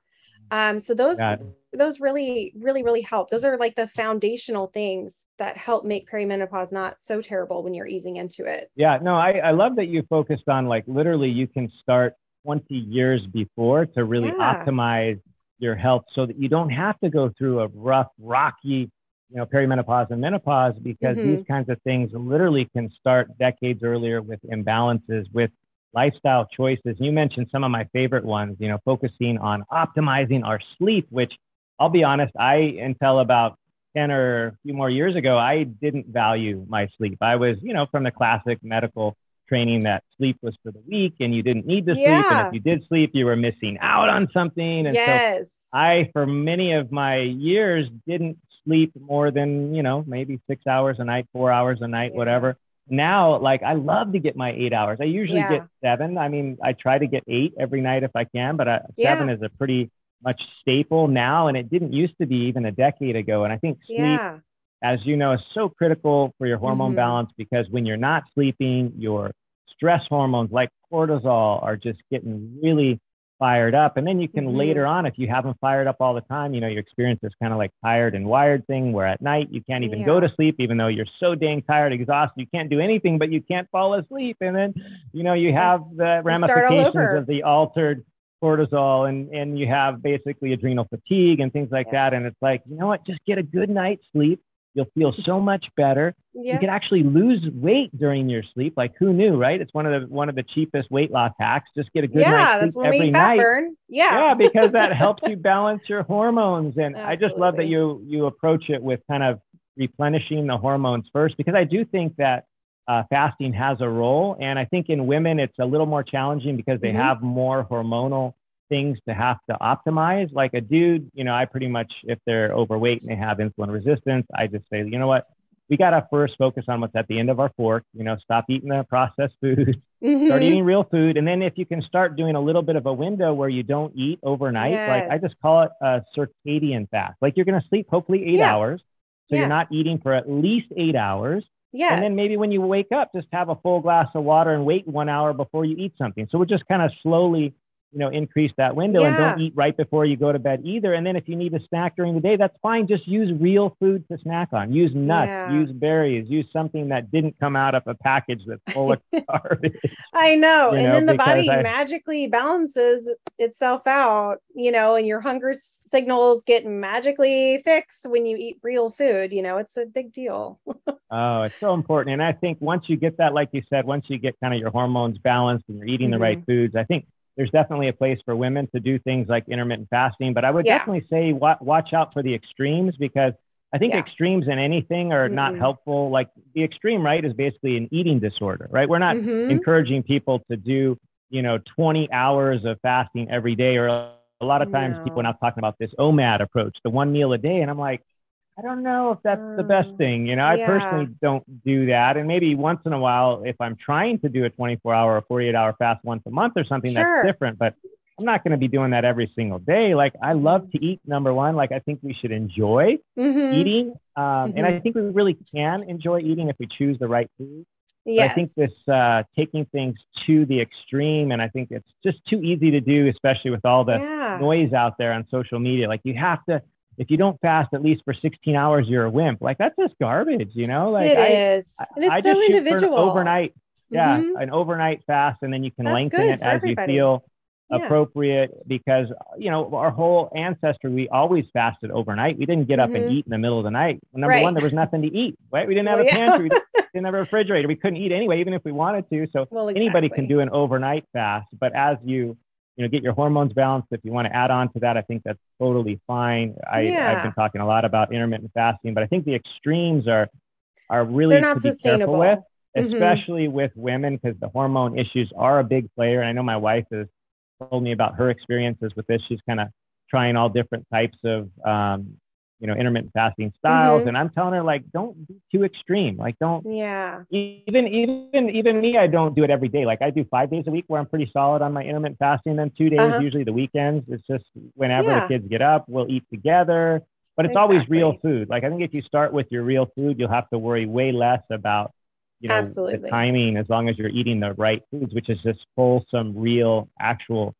So those really, really, really help. Those are like the foundational things that help make perimenopause not so terrible when you're easing into it. Yeah, no, I love that you focused on, like, literally you can start 20 years before to really optimize your health, so that you don't have to go through a rough, rocky, perimenopause and menopause, because these kinds of things literally can start decades earlier with imbalances, with lifestyle choices. You mentioned some of my favorite ones, focusing on optimizing our sleep, which, I'll be honest, until about 10 or a few more years ago, I didn't value my sleep. I was, from the classic medical training that sleep was for the weak and you didn't need to sleep. And if you did sleep, you were missing out on something. And so I, for many of my years, didn't sleep more than, maybe 6 hours a night, 4 hours a night, whatever. Now, like, I love to get my 8 hours. I usually get 7. I mean, I try to get 8 every night if I can, but 7 is a pretty much staple now. And it didn't used to be even a decade ago. And I think sleep, as you know, is so critical for your hormone balance, because when you're not sleeping, your stress hormones like cortisol are just getting really fired up. And then you can later on, if you haven't fired up all the time, you experience this kind of like tired and wired thing, where at night you can't even go to sleep, even though you're so dang tired, exhausted, you can't do anything, but you can't fall asleep. And then, you have the ramifications of the altered cortisol, and you have basically adrenal fatigue and things like that. And it's like, you know what, just get a good night's sleep. You'll feel so much better. You can actually lose weight during your sleep. Like, who knew, right? It's one of the cheapest weight loss hacks. Just get a good night's sleep every night. Burn. Because that helps you balance your hormones. And I just love that you approach it with kind of replenishing the hormones first, because I do think that fasting has a role. And I think in women, it's a little more challenging because they have more hormonal things to have to optimize. Like a dude, I pretty much, if they're overweight and they have insulin resistance, I just say, you know what, we got to first focus on what's at the end of our fork, stop eating the processed food, start eating real food. And then if you can start doing a little bit of a window where you don't eat overnight, like I just call it a circadian fast. Like, you're going to sleep hopefully 8 hours. So you're not eating for at least 8 hours. And then maybe when you wake up, just have a full glass of water and wait 1 hour before you eat something. So we're just kind of slowly increase that window, and don't eat right before you go to bed either. And then if you need a snack during the day, that's fine. Just use real food to snack on. Use nuts, use berries, use something that didn't come out of a package that's full of garbage. I know. And then the body magically balances itself out, and your hunger signals get magically fixed when you eat real food. It's a big deal. Oh, it's so important. And I think once you get that, like you said, once you get kind of your hormones balanced and you're eating the right foods, I think there's definitely a place for women to do things like intermittent fasting. But I would definitely say watch out for the extremes, because I think extremes in anything are not helpful. Like the extreme, right, is basically an eating disorder, right? We're not encouraging people to do, 20 hours of fasting every day. Or a lot of times people are now talking about this OMAD approach, the 1 meal a day. And I'm like, I don't know if that's the best thing. I personally don't do that. And maybe once in a while, if I'm trying to do a 24-hour or 48-hour fast once a month or something, that's different. But I'm not going to be doing that every single day. Like I love to eat, number one. Like I think we should enjoy eating. And I think we really can enjoy eating if we choose the right food. Yes. But I think this taking things to the extreme, and I think it's just too easy to do, especially with all the noise out there on social media. Like you have to, if you don't fast at least for 16 hours, you're a wimp. Like that's just garbage, Like it is. And it's so individual. Overnight, an overnight fast, and then you can lengthen it as you feel appropriate, because our whole ancestry, we always fasted overnight. We didn't get up and eat in the middle of the night. Number one, there was nothing to eat, right? We didn't have a pantry, we didn't have a refrigerator, we couldn't eat anyway, even if we wanted to. So anybody can do an overnight fast, but as you get your hormones balanced, if you want to add on to that, I think that's totally fine. I've been talking a lot about intermittent fasting, but I think the extremes are really to be careful with, especially with women, because the hormone issues are a big player. And I know my wife has told me about her experiences with this. She's kind of trying all different types of, intermittent fasting styles. And I'm telling her, like, don't be too extreme. Like, don't, even me, I don't do it every day. Like I do 5 days a week where I'm pretty solid on my intermittent fasting. Then 2 days, usually the weekends. It's just whenever the kids get up, we'll eat together, but it's always real food. Like I think if you start with your real food, you'll have to worry way less about, the timing, as long as you're eating the right foods, which is just wholesome, real, actual,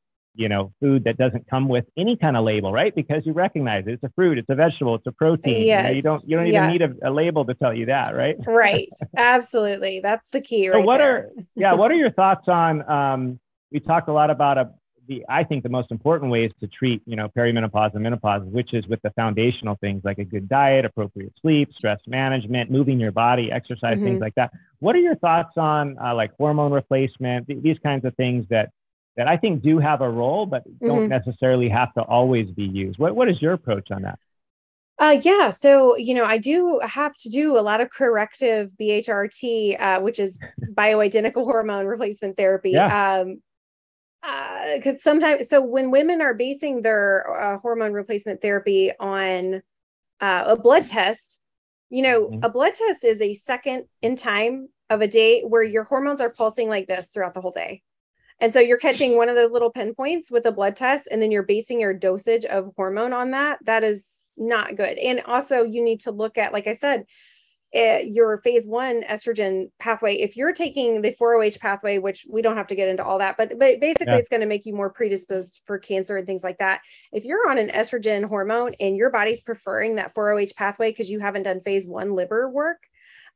food that doesn't come with any kind of label, right? Because you recognize it. It's a fruit, it's a vegetable, it's a protein. You don't even need a label to tell you that, right? Right. Absolutely. That's the key, right? So what are your thoughts on, we talked a lot about I think the most important ways to treat, perimenopause and menopause, which is with the foundational things like a good diet, appropriate sleep, stress management, moving your body, exercise, things like that. What are your thoughts on like hormone replacement, these kinds of things that I think do have a role, but don't necessarily have to always be used? What is your approach on that? So, I do have to do a lot of corrective BHRT, which is bioidentical hormone replacement therapy. Because sometimes, so when women are basing their hormone replacement therapy on a blood test, a blood test is a second in time of a day where your hormones are pulsing like this throughout the whole day. And so you're catching one of those little pinpoints with a blood test, and then you're basing your dosage of hormone on that. That is not good. And also you need to look at, like I said, your phase 1 estrogen pathway. If you're taking the 4-OH pathway, which we don't have to get into all that, but basically it's going to make you more predisposed for cancer and things like that. If you're on an estrogen hormone and your body's preferring that 4-OH pathway because you haven't done phase 1 liver work,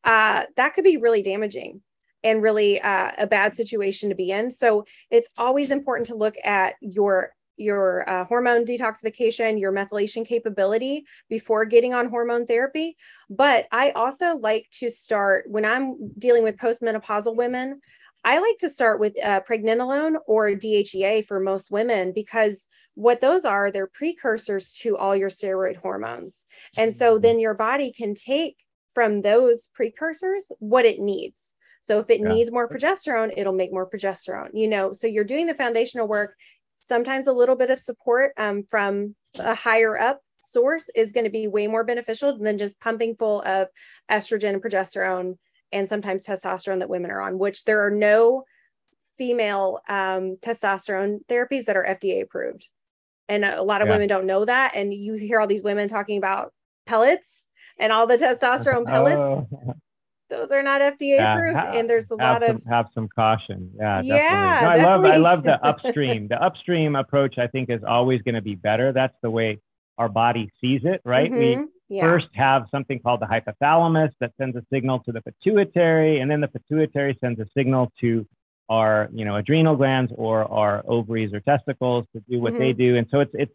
that could be really damaging and really a bad situation to be in. So it's always important to look at your hormone detoxification, your methylation capability before getting on hormone therapy. But I also like to start, when I'm dealing with postmenopausal women, I like to start with pregnenolone or DHEA for most women, because what those are, they're precursors to all your steroid hormones. And so then your body can take from those precursors what it needs. So if it needs more progesterone, it'll make more progesterone, so you're doing the foundational work. Sometimes a little bit of support from a higher up source is going to be way more beneficial than just pumping full of estrogen and progesterone and sometimes testosterone that women are on, which there are no female testosterone therapies that are FDA approved. And a lot of women don't know that. And you hear all these women talking about pellets and all the testosterone pellets. Those are not FDA approved, and there's a lot of have some caution. Definitely. No, I love the upstream. The upstream approach, I think, is always going to be better. That's the way our body sees it, right? We first have something called the hypothalamus that sends a signal to the pituitary, and then the pituitary sends a signal to our, adrenal glands or our ovaries or testicles to do what they do. And so it's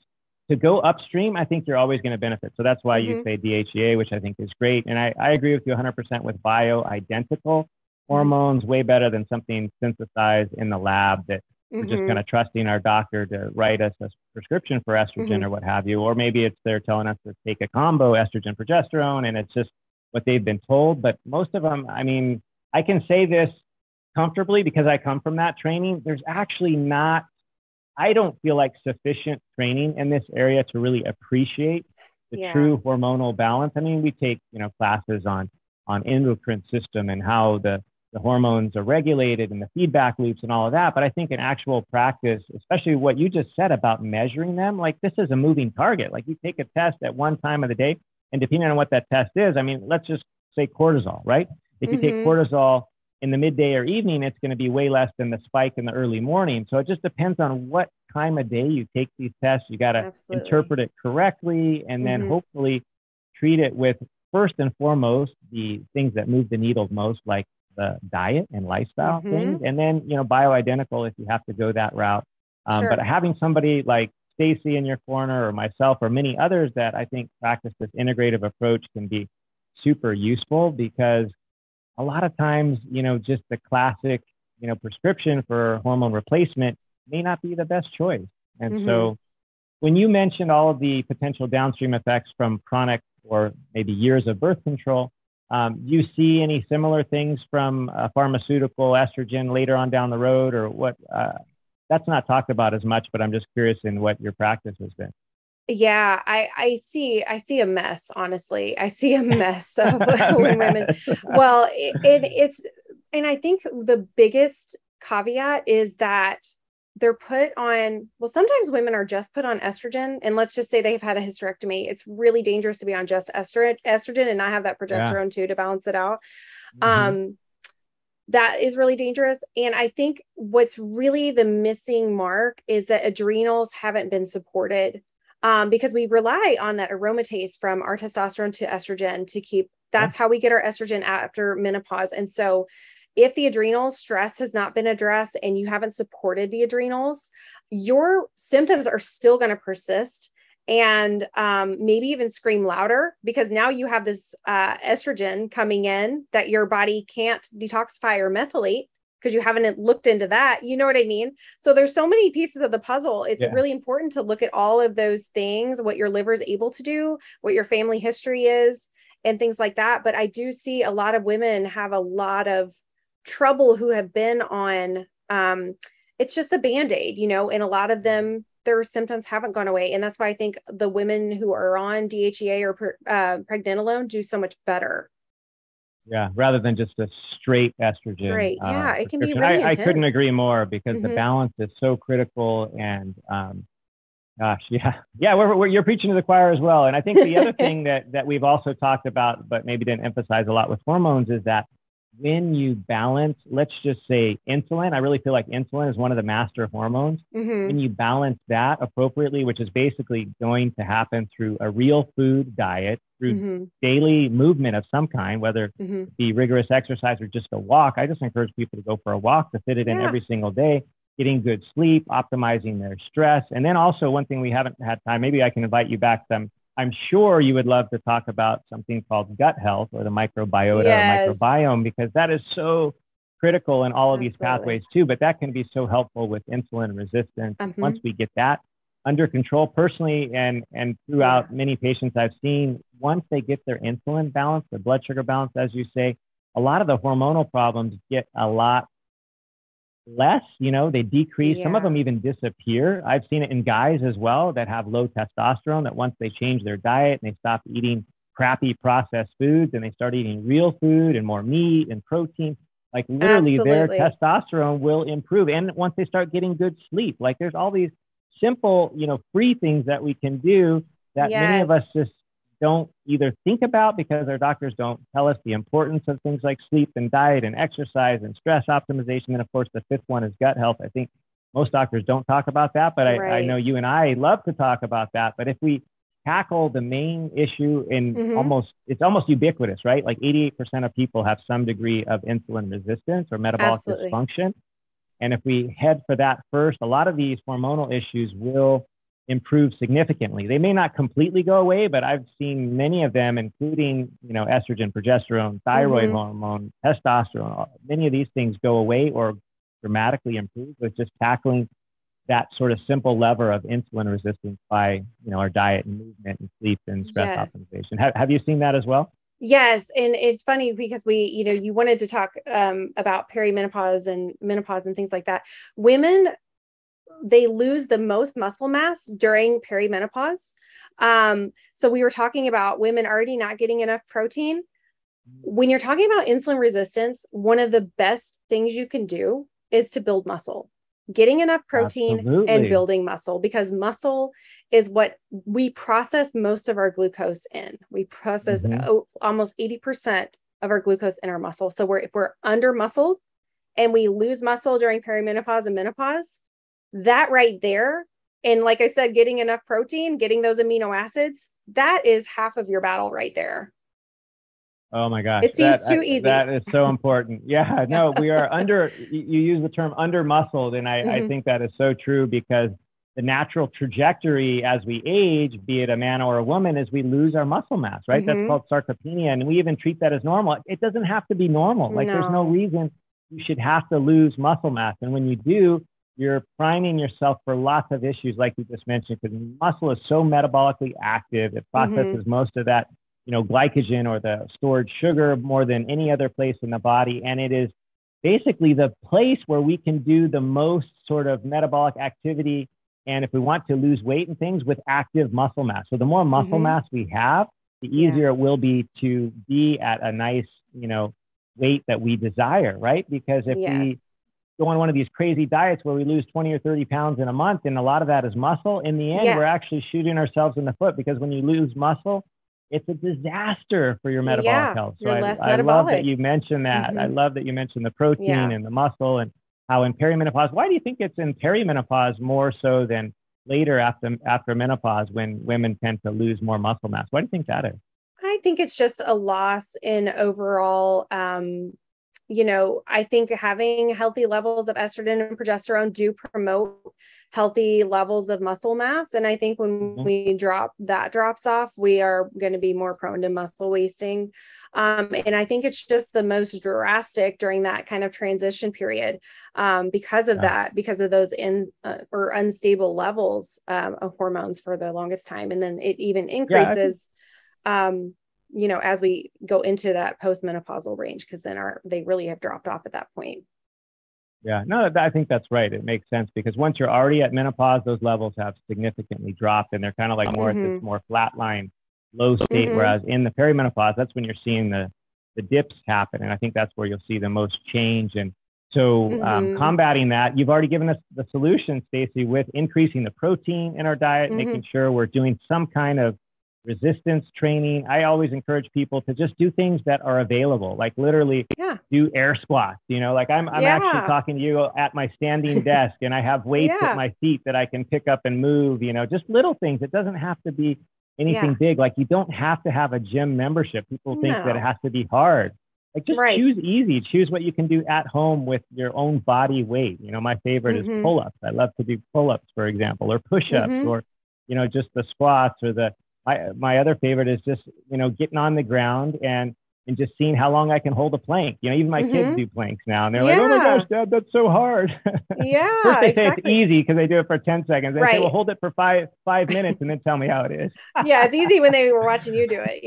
to go upstream, I think you're always going to benefit. So that's why you say DHEA, which I think is great. And I agree with you 100% with bioidentical hormones, way better than something synthesized in the lab that we're just kind of trusting our doctor to write us a prescription for estrogen or what have you. Or maybe it's they're telling us to take a combo estrogen progesterone and it's just what they've been told. But most of them, I mean, I can say this comfortably because I come from that training. There's actually not, I don't feel like sufficient training in this area to really appreciate the true hormonal balance. I mean, we take, classes on endocrine system and how the hormones are regulated and the feedback loops and all of that. But I think in actual practice, especially what you just said about measuring them, like this is a moving target. Like you take a test at one time of the day, and depending on what that test is, I mean, let's just say cortisol, right? If you take cortisol in the midday or evening, it's going to be way less than the spike in the early morning. So it just depends on what time of day you take these tests. You got to interpret it correctly and then hopefully treat it with, first and foremost, the things that move the needle most, like the diet and lifestyle things, and then, bioidentical if you have to go that route. But having somebody like Stacy in your corner or myself or many others that I think practice this integrative approach can be super useful, because a lot of times, just the classic, prescription for hormone replacement may not be the best choice. And so when you mentioned all of the potential downstream effects from chronic or maybe years of birth control, you see any similar things from pharmaceutical estrogen later on down the road, or what? That's not talked about as much, but I'm just curious in what your practice has been. Yeah, I see a mess, honestly. I see a mess of when women, well, it's, and I think the biggest caveat is that they're put on, well, sometimes women are just put on estrogen, and let's just say they've had a hysterectomy. It's really dangerous to be on just estrogen and not have that progesterone too to balance it out. That is really dangerous. And I think what's really the missing mark is that adrenals haven't been supported, because we rely on that aromatase from our testosterone to estrogen to keep, that's how we get our estrogen after menopause. And so if the adrenal stress has not been addressed and you haven't supported the adrenals, your symptoms are still going to persist and maybe even scream louder, because now you have this estrogen coming in that your body can't detoxify or methylate because you haven't looked into that. You know what I mean? So there's so many pieces of the puzzle. It's really important to look at all of those things, what your liver is able to do, what your family history is, and things like that. But I do see a lot of women have a lot of trouble who have been on, it's just a Band-Aid, and a lot of them, their symptoms haven't gone away. And that's why I think the women who are on DHEA or pregnenolone do so much better. Yeah, rather than just a straight estrogen. Right. Yeah, it can be really I intense. couldn't agree more, because the balance is so critical. And you're preaching to the choir as well. And I think the other thing that we've also talked about, but maybe didn't emphasize a lot with hormones, is that when you balance, let's just say insulin, I really feel like insulin is one of the master hormones. When you balance that appropriately, which is basically going to happen through a real food diet, through daily movement of some kind, whether it be rigorous exercise or just a walk. I just encourage people to go for a walk, to fit it in every single day, getting good sleep, optimizing their stress. And then also one thing we haven't had time, maybe I can invite you back some. I'm sure you would love to talk about something called gut health, or the microbiota or microbiome, because that is so critical in all of these pathways too. But that can be so helpful with insulin resistance. Once we get that under control, personally, and throughout many patients I've seen, once they get their insulin balance, their blood sugar balance, as you say, a lot of the hormonal problems get a lot less, they decrease. Some of them even disappear. I've seen it in guys as well that have low testosterone, that once they change their diet and they stop eating crappy processed foods and they start eating real food and more meat and protein, like literally their testosterone will improve. And once they start getting good sleep, like there's all these simple, free things that we can do that many of us just don't either think about, because our doctors don't tell us the importance of things like sleep and diet and exercise and stress optimization. And of course, the fifth one is gut health. I think most doctors don't talk about that, but I know you and I love to talk about that. But if we tackle the main issue in it's almost ubiquitous, right? Like 88% of people have some degree of insulin resistance or metabolic dysfunction. And if we head for that first, a lot of these hormonal issues will improve significantly. They may not completely go away, but I've seen many of them, including, estrogen, progesterone, thyroid hormone, testosterone, many of these things go away or dramatically improved with just tackling that sort of simple lever of insulin resistance by, our diet and movement and sleep and stress optimization. Have you seen that as well? Yes. And it's funny because you wanted to talk about perimenopause and menopause and things like that. Women, they lose the most muscle mass during perimenopause. So we were talking about women already not getting enough protein. When you're talking about insulin resistance, one of the best things you can do is to build muscle. Getting enough protein and building muscle, because muscle is what we process most of our glucose in. We process almost 80% of our glucose in our muscle. So if we're under muscled and we lose muscle during perimenopause and menopause, that right there, and like I said, getting enough protein, getting those amino acids, that is half of your battle right there. Oh my gosh. It seems too easy. That is so important. Yeah, no, we are you use the term under muscled. And I think that is so true, because the natural trajectory as we age, be it a man or a woman, is we lose our muscle mass, right? That's called sarcopenia. And we even treat that as normal. It doesn't have to be normal. Like there's no reason you should have to lose muscle mass. And when you do, you're priming yourself for lots of issues, like you just mentioned, because muscle is so metabolically active. It processes most of that, glycogen or the stored sugar more than any other place in the body. And it is basically the place where we can do the most sort of metabolic activity. And if we want to lose weight and things, with active muscle mass. So the more muscle mass we have, the easier it will be to be at a nice, weight that we desire, right? Because if we go on one of these crazy diets where we lose 20 or 30 pounds in a month, and a lot of that is muscle, in the end, we're actually shooting ourselves in the foot, because when you lose muscle, it's a disaster for your metabolic health. So I love that you mentioned that. I love that you mentioned the protein and the muscle, and how in perimenopause. Why do you think it's in perimenopause more so than later after menopause, when women tend to lose more muscle mass? Why do you think that is? I think it's just a loss in overall, I think having healthy levels of estrogen and progesterone do promote healthy levels of muscle mass. And I think when we drops off, we are going to be more prone to muscle wasting. And I think it's just the most drastic during that kind of transition period, because of that, because of those unstable levels of hormones for the longest time. And then it even increases, as we go into that postmenopausal range, because then they really have dropped off at that point. Yeah, no, I think that's right. It makes sense, because once you're already at menopause, those levels have significantly dropped, and they're kind of like more at this more flatline, low state. Whereas in the perimenopause, that's when you're seeing the dips happen. And I think that's where you'll see the most change. And so combating that, you've already given us the solution, Stacy, with increasing the protein in our diet, making sure we're doing some kind of resistance training. I always encourage people to just do things that are available, like literally do air squats. Like I'm actually talking to you at my standing desk, and I have weights at my feet that I can pick up and move, just little things. It doesn't have to be anything big. Like you don't have to have a gym membership. People think that it has to be hard. Like just choose easy, choose what you can do at home with your own body weight. My favorite is pull-ups. I love to do pull-ups, for example, or push-ups, or, just the squats, or my other favorite is just, getting on the ground and just seeing how long I can hold a plank. Even my kids do planks now, and they're like, "Oh my gosh, Dad, that's so hard." First they say it's easy because they do it for 10 seconds. They say, "Well, hold it for five minutes and then tell me how it is." It's easy when they were watching you do it.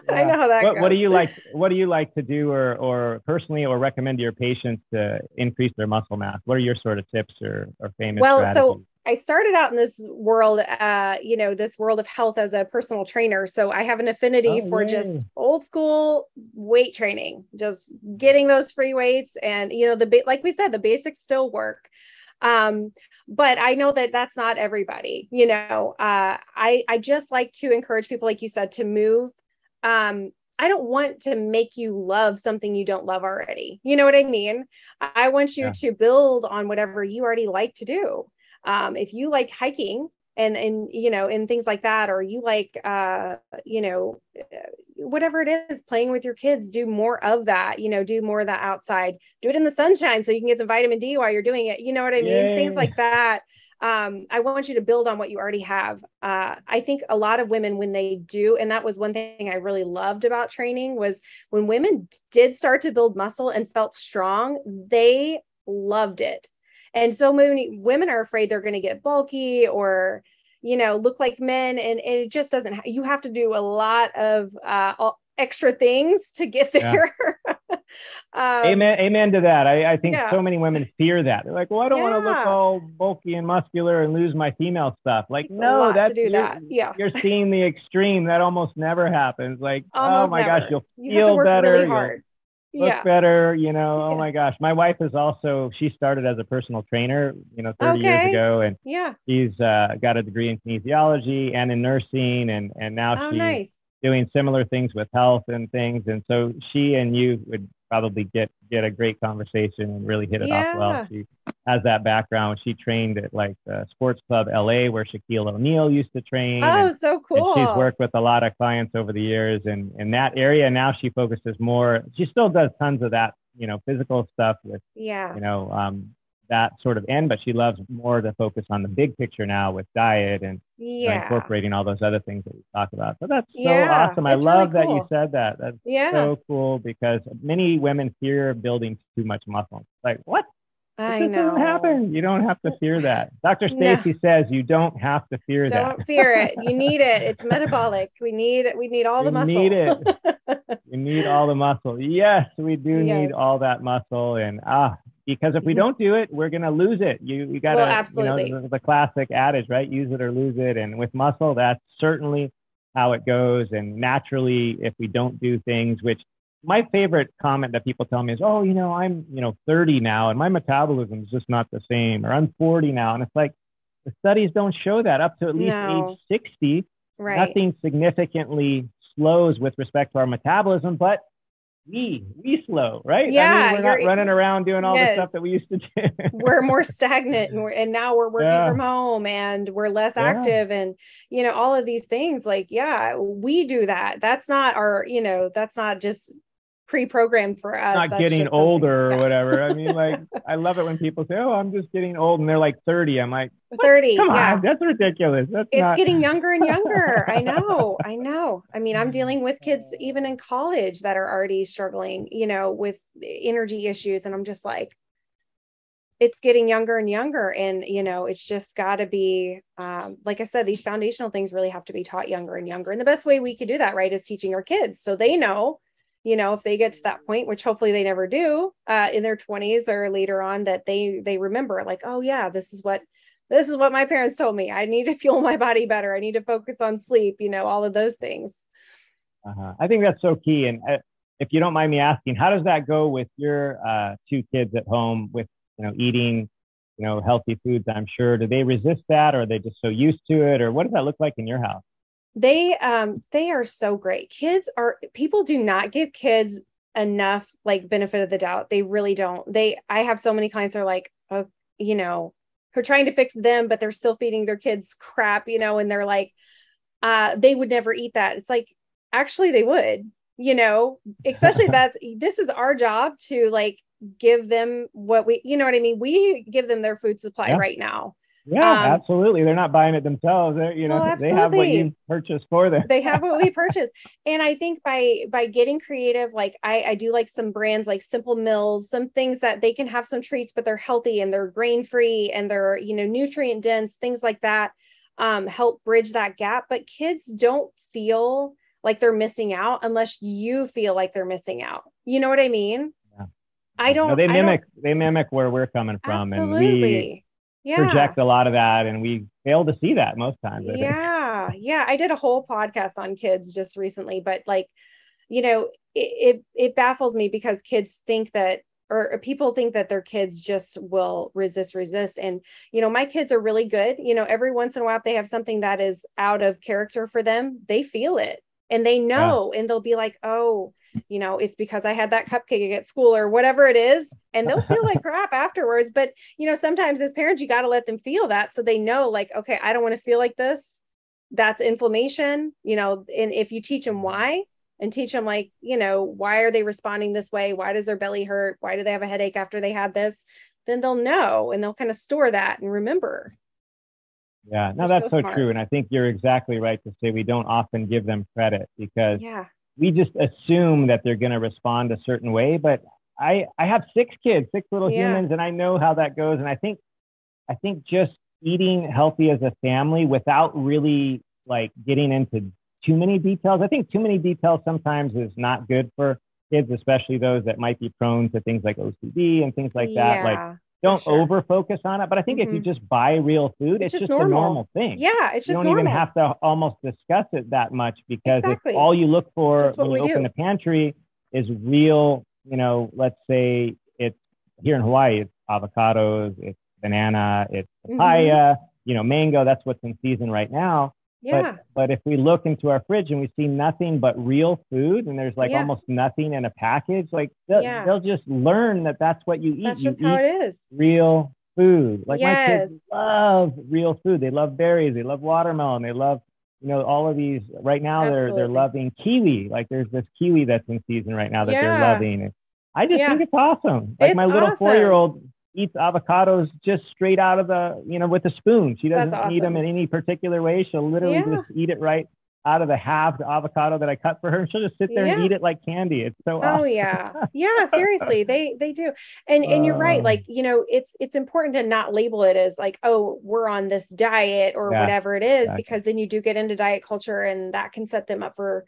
I know how that goes. What do you like to do or personally or recommend to your patients to increase their muscle mass? What are your sort of tips or famous strategies? So I started out in this world, this world of health as a personal trainer. So I have an affinity for just old school weight training, just getting those free weights. And, like we said, the basics still work. But I know that that's not everybody, I just like to encourage people, like you said, to move. I don't want to make you love something you don't love already. You know what I mean? I want you to build on whatever you already like to do. If you like hiking and things like that, or you like, whatever it is, playing with your kids, do more of that, do more of that outside, do it in the sunshine so you can get some vitamin D while you're doing it. You know what I mean? Things like that. I want you to build on what you already have. I think a lot of women, when they do, and that was one thing I really loved about training, was when women did start to build muscle and felt strong, they loved it. And so many women are afraid they're going to get bulky or, look like men. And it just doesn't, you have to do a lot of extra things to get there. Amen to that. I think so many women fear that. They're like, well, I don't want to look all bulky and muscular and lose my female stuff. Like, no, you're seeing the extreme. That almost never happens. Like, oh my gosh, you'll feel better. Really hard. Look better, oh my gosh. My wife is also, she started as a personal trainer, 30 years ago. And she's got a degree in kinesiology and in nursing. And now she's doing similar things with health and things. And so she and you would probably get a great conversation and really hit it off well. She has that background. She trained at like Sports Club LA, where Shaquille O'Neal used to train. So cool. And she's worked with a lot of clients over the years, and in that area now she focuses more. She still does tons of that, physical stuff with, that sort of end, but she loves more to focus on the big picture now with diet and incorporating all those other things that we talk about. So that's so awesome. I love that you said that. That's so cool, because many women fear building too much muscle. Like, what? I know. Doesn't happen. You don't have to fear that. Dr. Stacy says you don't have to fear that. Don't fear it. You need it. It's metabolic. We need all the muscle. You need it. You need all the muscle. Yes, we do need all that muscle. And because if we don't do it, we're going to lose it. You got to, absolutely. The classic adage, right? Use it or lose it. And with muscle, that's certainly how it goes. And naturally, if we don't do things, which my favorite comment that people tell me is, oh, I'm, 30 now and my metabolism is just not the same, or I'm 40 now. And it's like, the studies don't show that up to at least age 60, nothing significantly slows with respect to our metabolism, but we slow, right? Yeah. We're not running around doing all the stuff that we used to do. We're more stagnant, and now we're working from home and we're less active, and, all of these things, like, we do that. That's not our, that's not just pre-programmed for us. Not getting older or whatever. I mean, like, I love it when people say, oh, I'm just getting old, and they're like 30. I'm like, 30. Come on, that's ridiculous. It's getting younger and younger. I know. I mean, I'm dealing with kids even in college that are already struggling, with energy issues. And I'm just like, it's getting younger and younger. And, it's just got to be, like I said, these foundational things really have to be taught younger and younger. And the best way we could do that, right, is teaching our kids so they know, if they get to that point, which hopefully they never do, in their 20s or later on, that they remember, like, oh yeah, this is what my parents told me. I need to fuel my body better. I need to focus on sleep, all of those things. I think that's so key. And if you don't mind me asking, how does that go with your 2 kids at home with, eating, healthy foods? I'm sure, do they resist that, or are they just so used to it, or what does that look like in your house? They are so great. People do not give kids enough like benefit of the doubt. They really don't. I have so many clients are like, oh, who are trying to fix them, but they're still feeding their kids crap, and they're like, they would never eat that. It's like, actually they would, especially this is our job to like give them what we, what I mean? We give them their food supply right now. Yeah, absolutely. They're not buying it themselves. They have what you purchased for them. They have what we purchased. And I think by getting creative, like I do like some brands like Simple Mills, some things that they can have some treats, but they're healthy and they're grain free and they're, nutrient dense, things like that, help bridge that gap. But kids don't feel like they're missing out unless you feel like they're missing out. You know what I mean? Yeah. I don't. No, they mimic where we're coming from. Absolutely. And we project a lot of that, and we fail to see that most times. Yeah. I did a whole podcast on kids just recently, but like, it baffles me because kids think that, or people think that their kids just will resist. And, my kids are really good. Every once in a while, if they have something that is out of character for them, they feel it and they know, and they'll be like, oh, it's because I had that cupcake at school or whatever it is. And they'll feel like crap afterwards. But, sometimes as parents, you got to let them feel that. So they know like, okay, I don't want to feel like this. That's inflammation, and if you teach them why and teach them like, why are they responding this way? Why does their belly hurt? Why do they have a headache after they had this? Then they'll know, and they'll kind of store that and remember. Yeah, no, that's so true. And I think you're exactly right to say we don't often give them credit because we just assume that they're going to respond a certain way, but I have 6 kids, 6 little Yeah. humans, and I know how that goes. And I think just eating healthy as a family without really like getting into too many details. I think too many details sometimes is not good for kids, especially those that might be prone to things like OCD and things like that. Like, Yeah, don't for sure. over focus on it. But I think if you Mhm. just buy real food, It's it's just just a normal normal. thing. Yeah, it's You just don't even normal. have to almost discuss it that much, because if Exactly. all you look for Just what when you we open do. the pantry is real, let's say it's here in Hawaii, it's avocados, it's banana, it's Mhm. papaya, mango, that's what's in season right now. Yeah. But if we look into our fridge and we see nothing but real food, and there's like Yeah. almost nothing in a package, like Yeah. they'll just learn that that's what you eat. That's You just how eat it is. real food. Like my Yes. kids love real food. They love berries. They love watermelon. They love, all of these. Right now, they're Absolutely. loving kiwi. Like there's this kiwi that's in season right now that they're Yeah. loving. And I just Yeah. think it's awesome. Like It's my little awesome. 4-year-old eats avocados just straight out of the, with a spoon. She That's doesn't eat them in awesome. any particular way. She'll literally Yeah. just eat it right out of the halved avocado that I cut for her. And she'll just sit there and Yeah. eat it like candy. It's so Oh awesome. yeah. Yeah, seriously. They do. And you're right. Like, it's important to not label it as like, oh, we're on this diet or Yeah, whatever it is, exactly. because then you do get into diet culture and that can set them up for,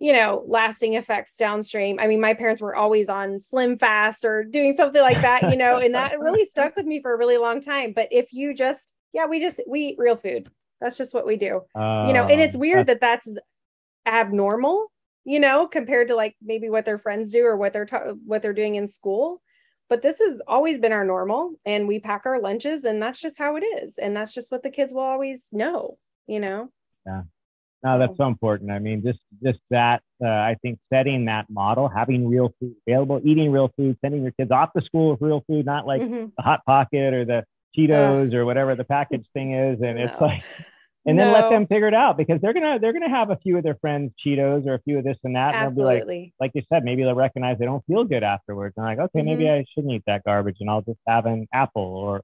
lasting effects downstream. I mean, my parents were always on Slim Fast or doing something like that, and that really stuck with me for a really long time. But if you just, we eat real food. That's just what we do. And it's weird that that's abnormal, compared to like maybe what their friends do or what they're doing in school. But this has always been our normal, and we pack our lunches, and that's just how it is. And that's just what the kids will always know. Yeah. No, that's so important. I mean, just that, I think setting that model, having real food available, eating real food, sending your kids off to school with real food, not like the Hot Pocket or the Cheetos or whatever the package thing is. And it's like, and then let them figure it out, because they're gonna have a few of their friends Cheetos or a few of this and that. Absolutely. And they'll be like you said, maybe they'll recognize they don't feel good afterwards. And like, okay, maybe I shouldn't eat that garbage, and I'll just have an apple or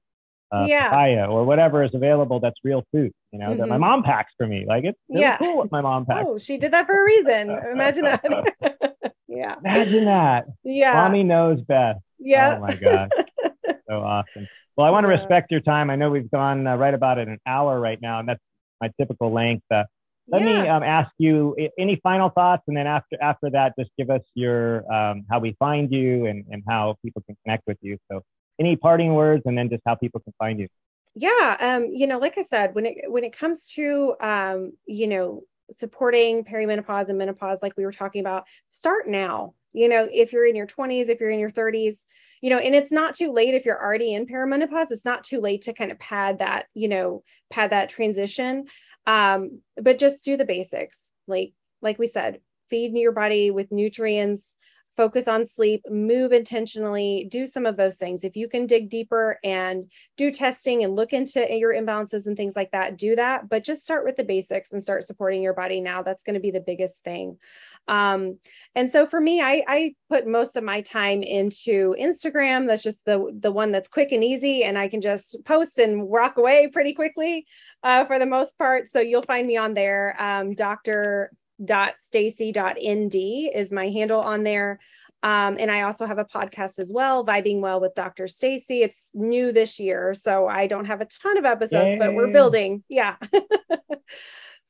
papaya or whatever is available that's real food, that my mom packs for me. Like, it's really cool what my mom packs. Oh, she did that for a reason. Imagine that. Yeah. Imagine that. Yeah. Mommy knows best. Yeah. Oh my gosh. So awesome. Well, I want to respect your time. I know we've gone right about an hour right now, and that's my typical length. Let me ask you any final thoughts, and then after that, just give us your how we find you and how people can connect with you. So any parting words, and then just how people can find you. Yeah. Like I said, when it comes to, supporting perimenopause and menopause, like we were talking about, start now. If you're in your 20s, if you're in your 30s, and it's not too late if you're already in perimenopause. It's not too late to kind of pad that transition. But just do the basics. Like we said, feed your body with nutrients, focus on sleep, move intentionally, do some of those things. If you can dig deeper and do testing and look into your imbalances and things like that, do that. But just start with the basics and start supporting your body now. That's going to be the biggest thing. And so for me, I put most of my time into Instagram. That's just the one that's quick and easy, and I can just post and walk away pretty quickly for the most part. So you'll find me on there. Dr.stacy.nd is my handle on there. And I also have a podcast as well, Vibing Well with Dr. Stacy. It's new this year, so I don't have a ton of episodes, but we're building. Yeah.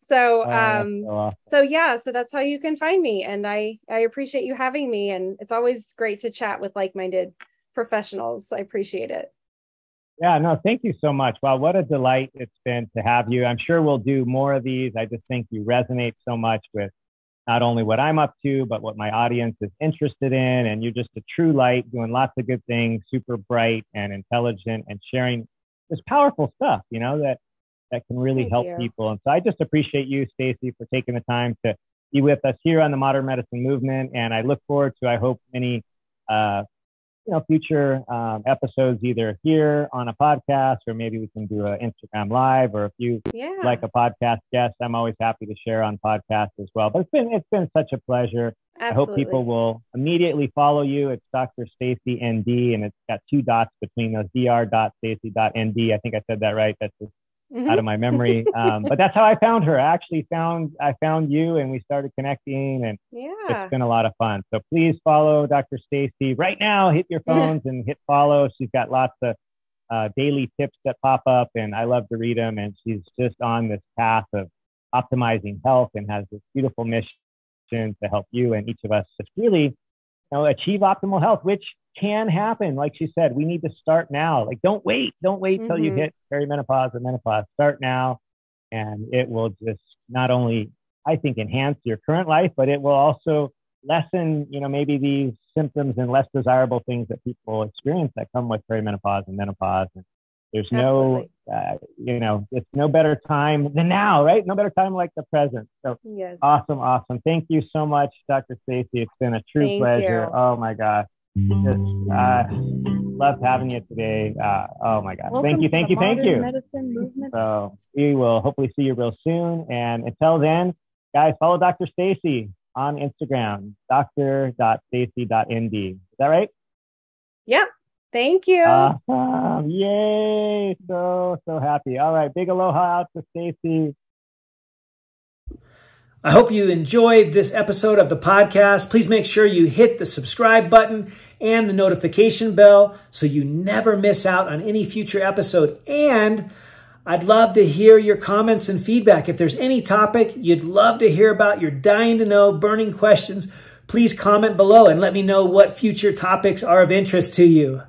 So that's how you can find me. And I appreciate you having me. And it's always great to chat with like-minded professionals. I appreciate it. Yeah, no, thank you so much. Wow, what a delight it's been to have you. I'm sure we'll do more of these. I just think you resonate so much with not only what I'm up to, but what my audience is interested in. And you're just a true light, doing lots of good things, super bright and intelligent, and sharing this powerful stuff, that can really help people. And so I just appreciate you, Stacy, for taking the time to be with us here on the Modern Medicine Movement. And I look forward to, I hope, many future episodes, either here on a podcast, or maybe we can do an Instagram live, or if you like a podcast guest, I'm always happy to share on podcasts as well. But it's been such a pleasure. Absolutely. I hope people will immediately follow you. It's Dr. Stacy ND, and it's got 2 dots between those, dr.stacy.nd. I think I said that right. That's just out of my memory. But that's how I found her. I found you, and we started connecting, and it's been a lot of fun. So please follow Dr. Stacy right now. Hit your phones and hit follow. She's got lots of daily tips that pop up, and I love to read them. And she's just on this path of optimizing health and has this beautiful mission to help you and each of us just really achieve optimal health, which can happen. Like she said, we need to start now. Like, don't wait till you hit perimenopause or menopause. Start now, and it will just not only, I think, enhance your current life, but it will also lessen, maybe these symptoms and less desirable things that people experience that come with perimenopause and menopause. And there's no, it's no better time than now, right? No better time like the present. So awesome. Thank you so much, Dr. Stacy. It's been a true pleasure. Oh my gosh. Just loved having you today. Oh my gosh. Thank you. Medicine movement. So we will hopefully see you real soon. And until then, guys, follow Dr. Stacy on Instagram, dr.stacy.nd. Is that right? Yep. Thank you. Awesome. Yay. So happy. All right. Big aloha out to Stacy. I hope you enjoyed this episode of the podcast. Please make sure you hit the subscribe button and the notification bell so you never miss out on any future episode. And I'd love to hear your comments and feedback. If there's any topic you'd love to hear about, you're dying to know, burning questions, please comment below and let me know what future topics are of interest to you.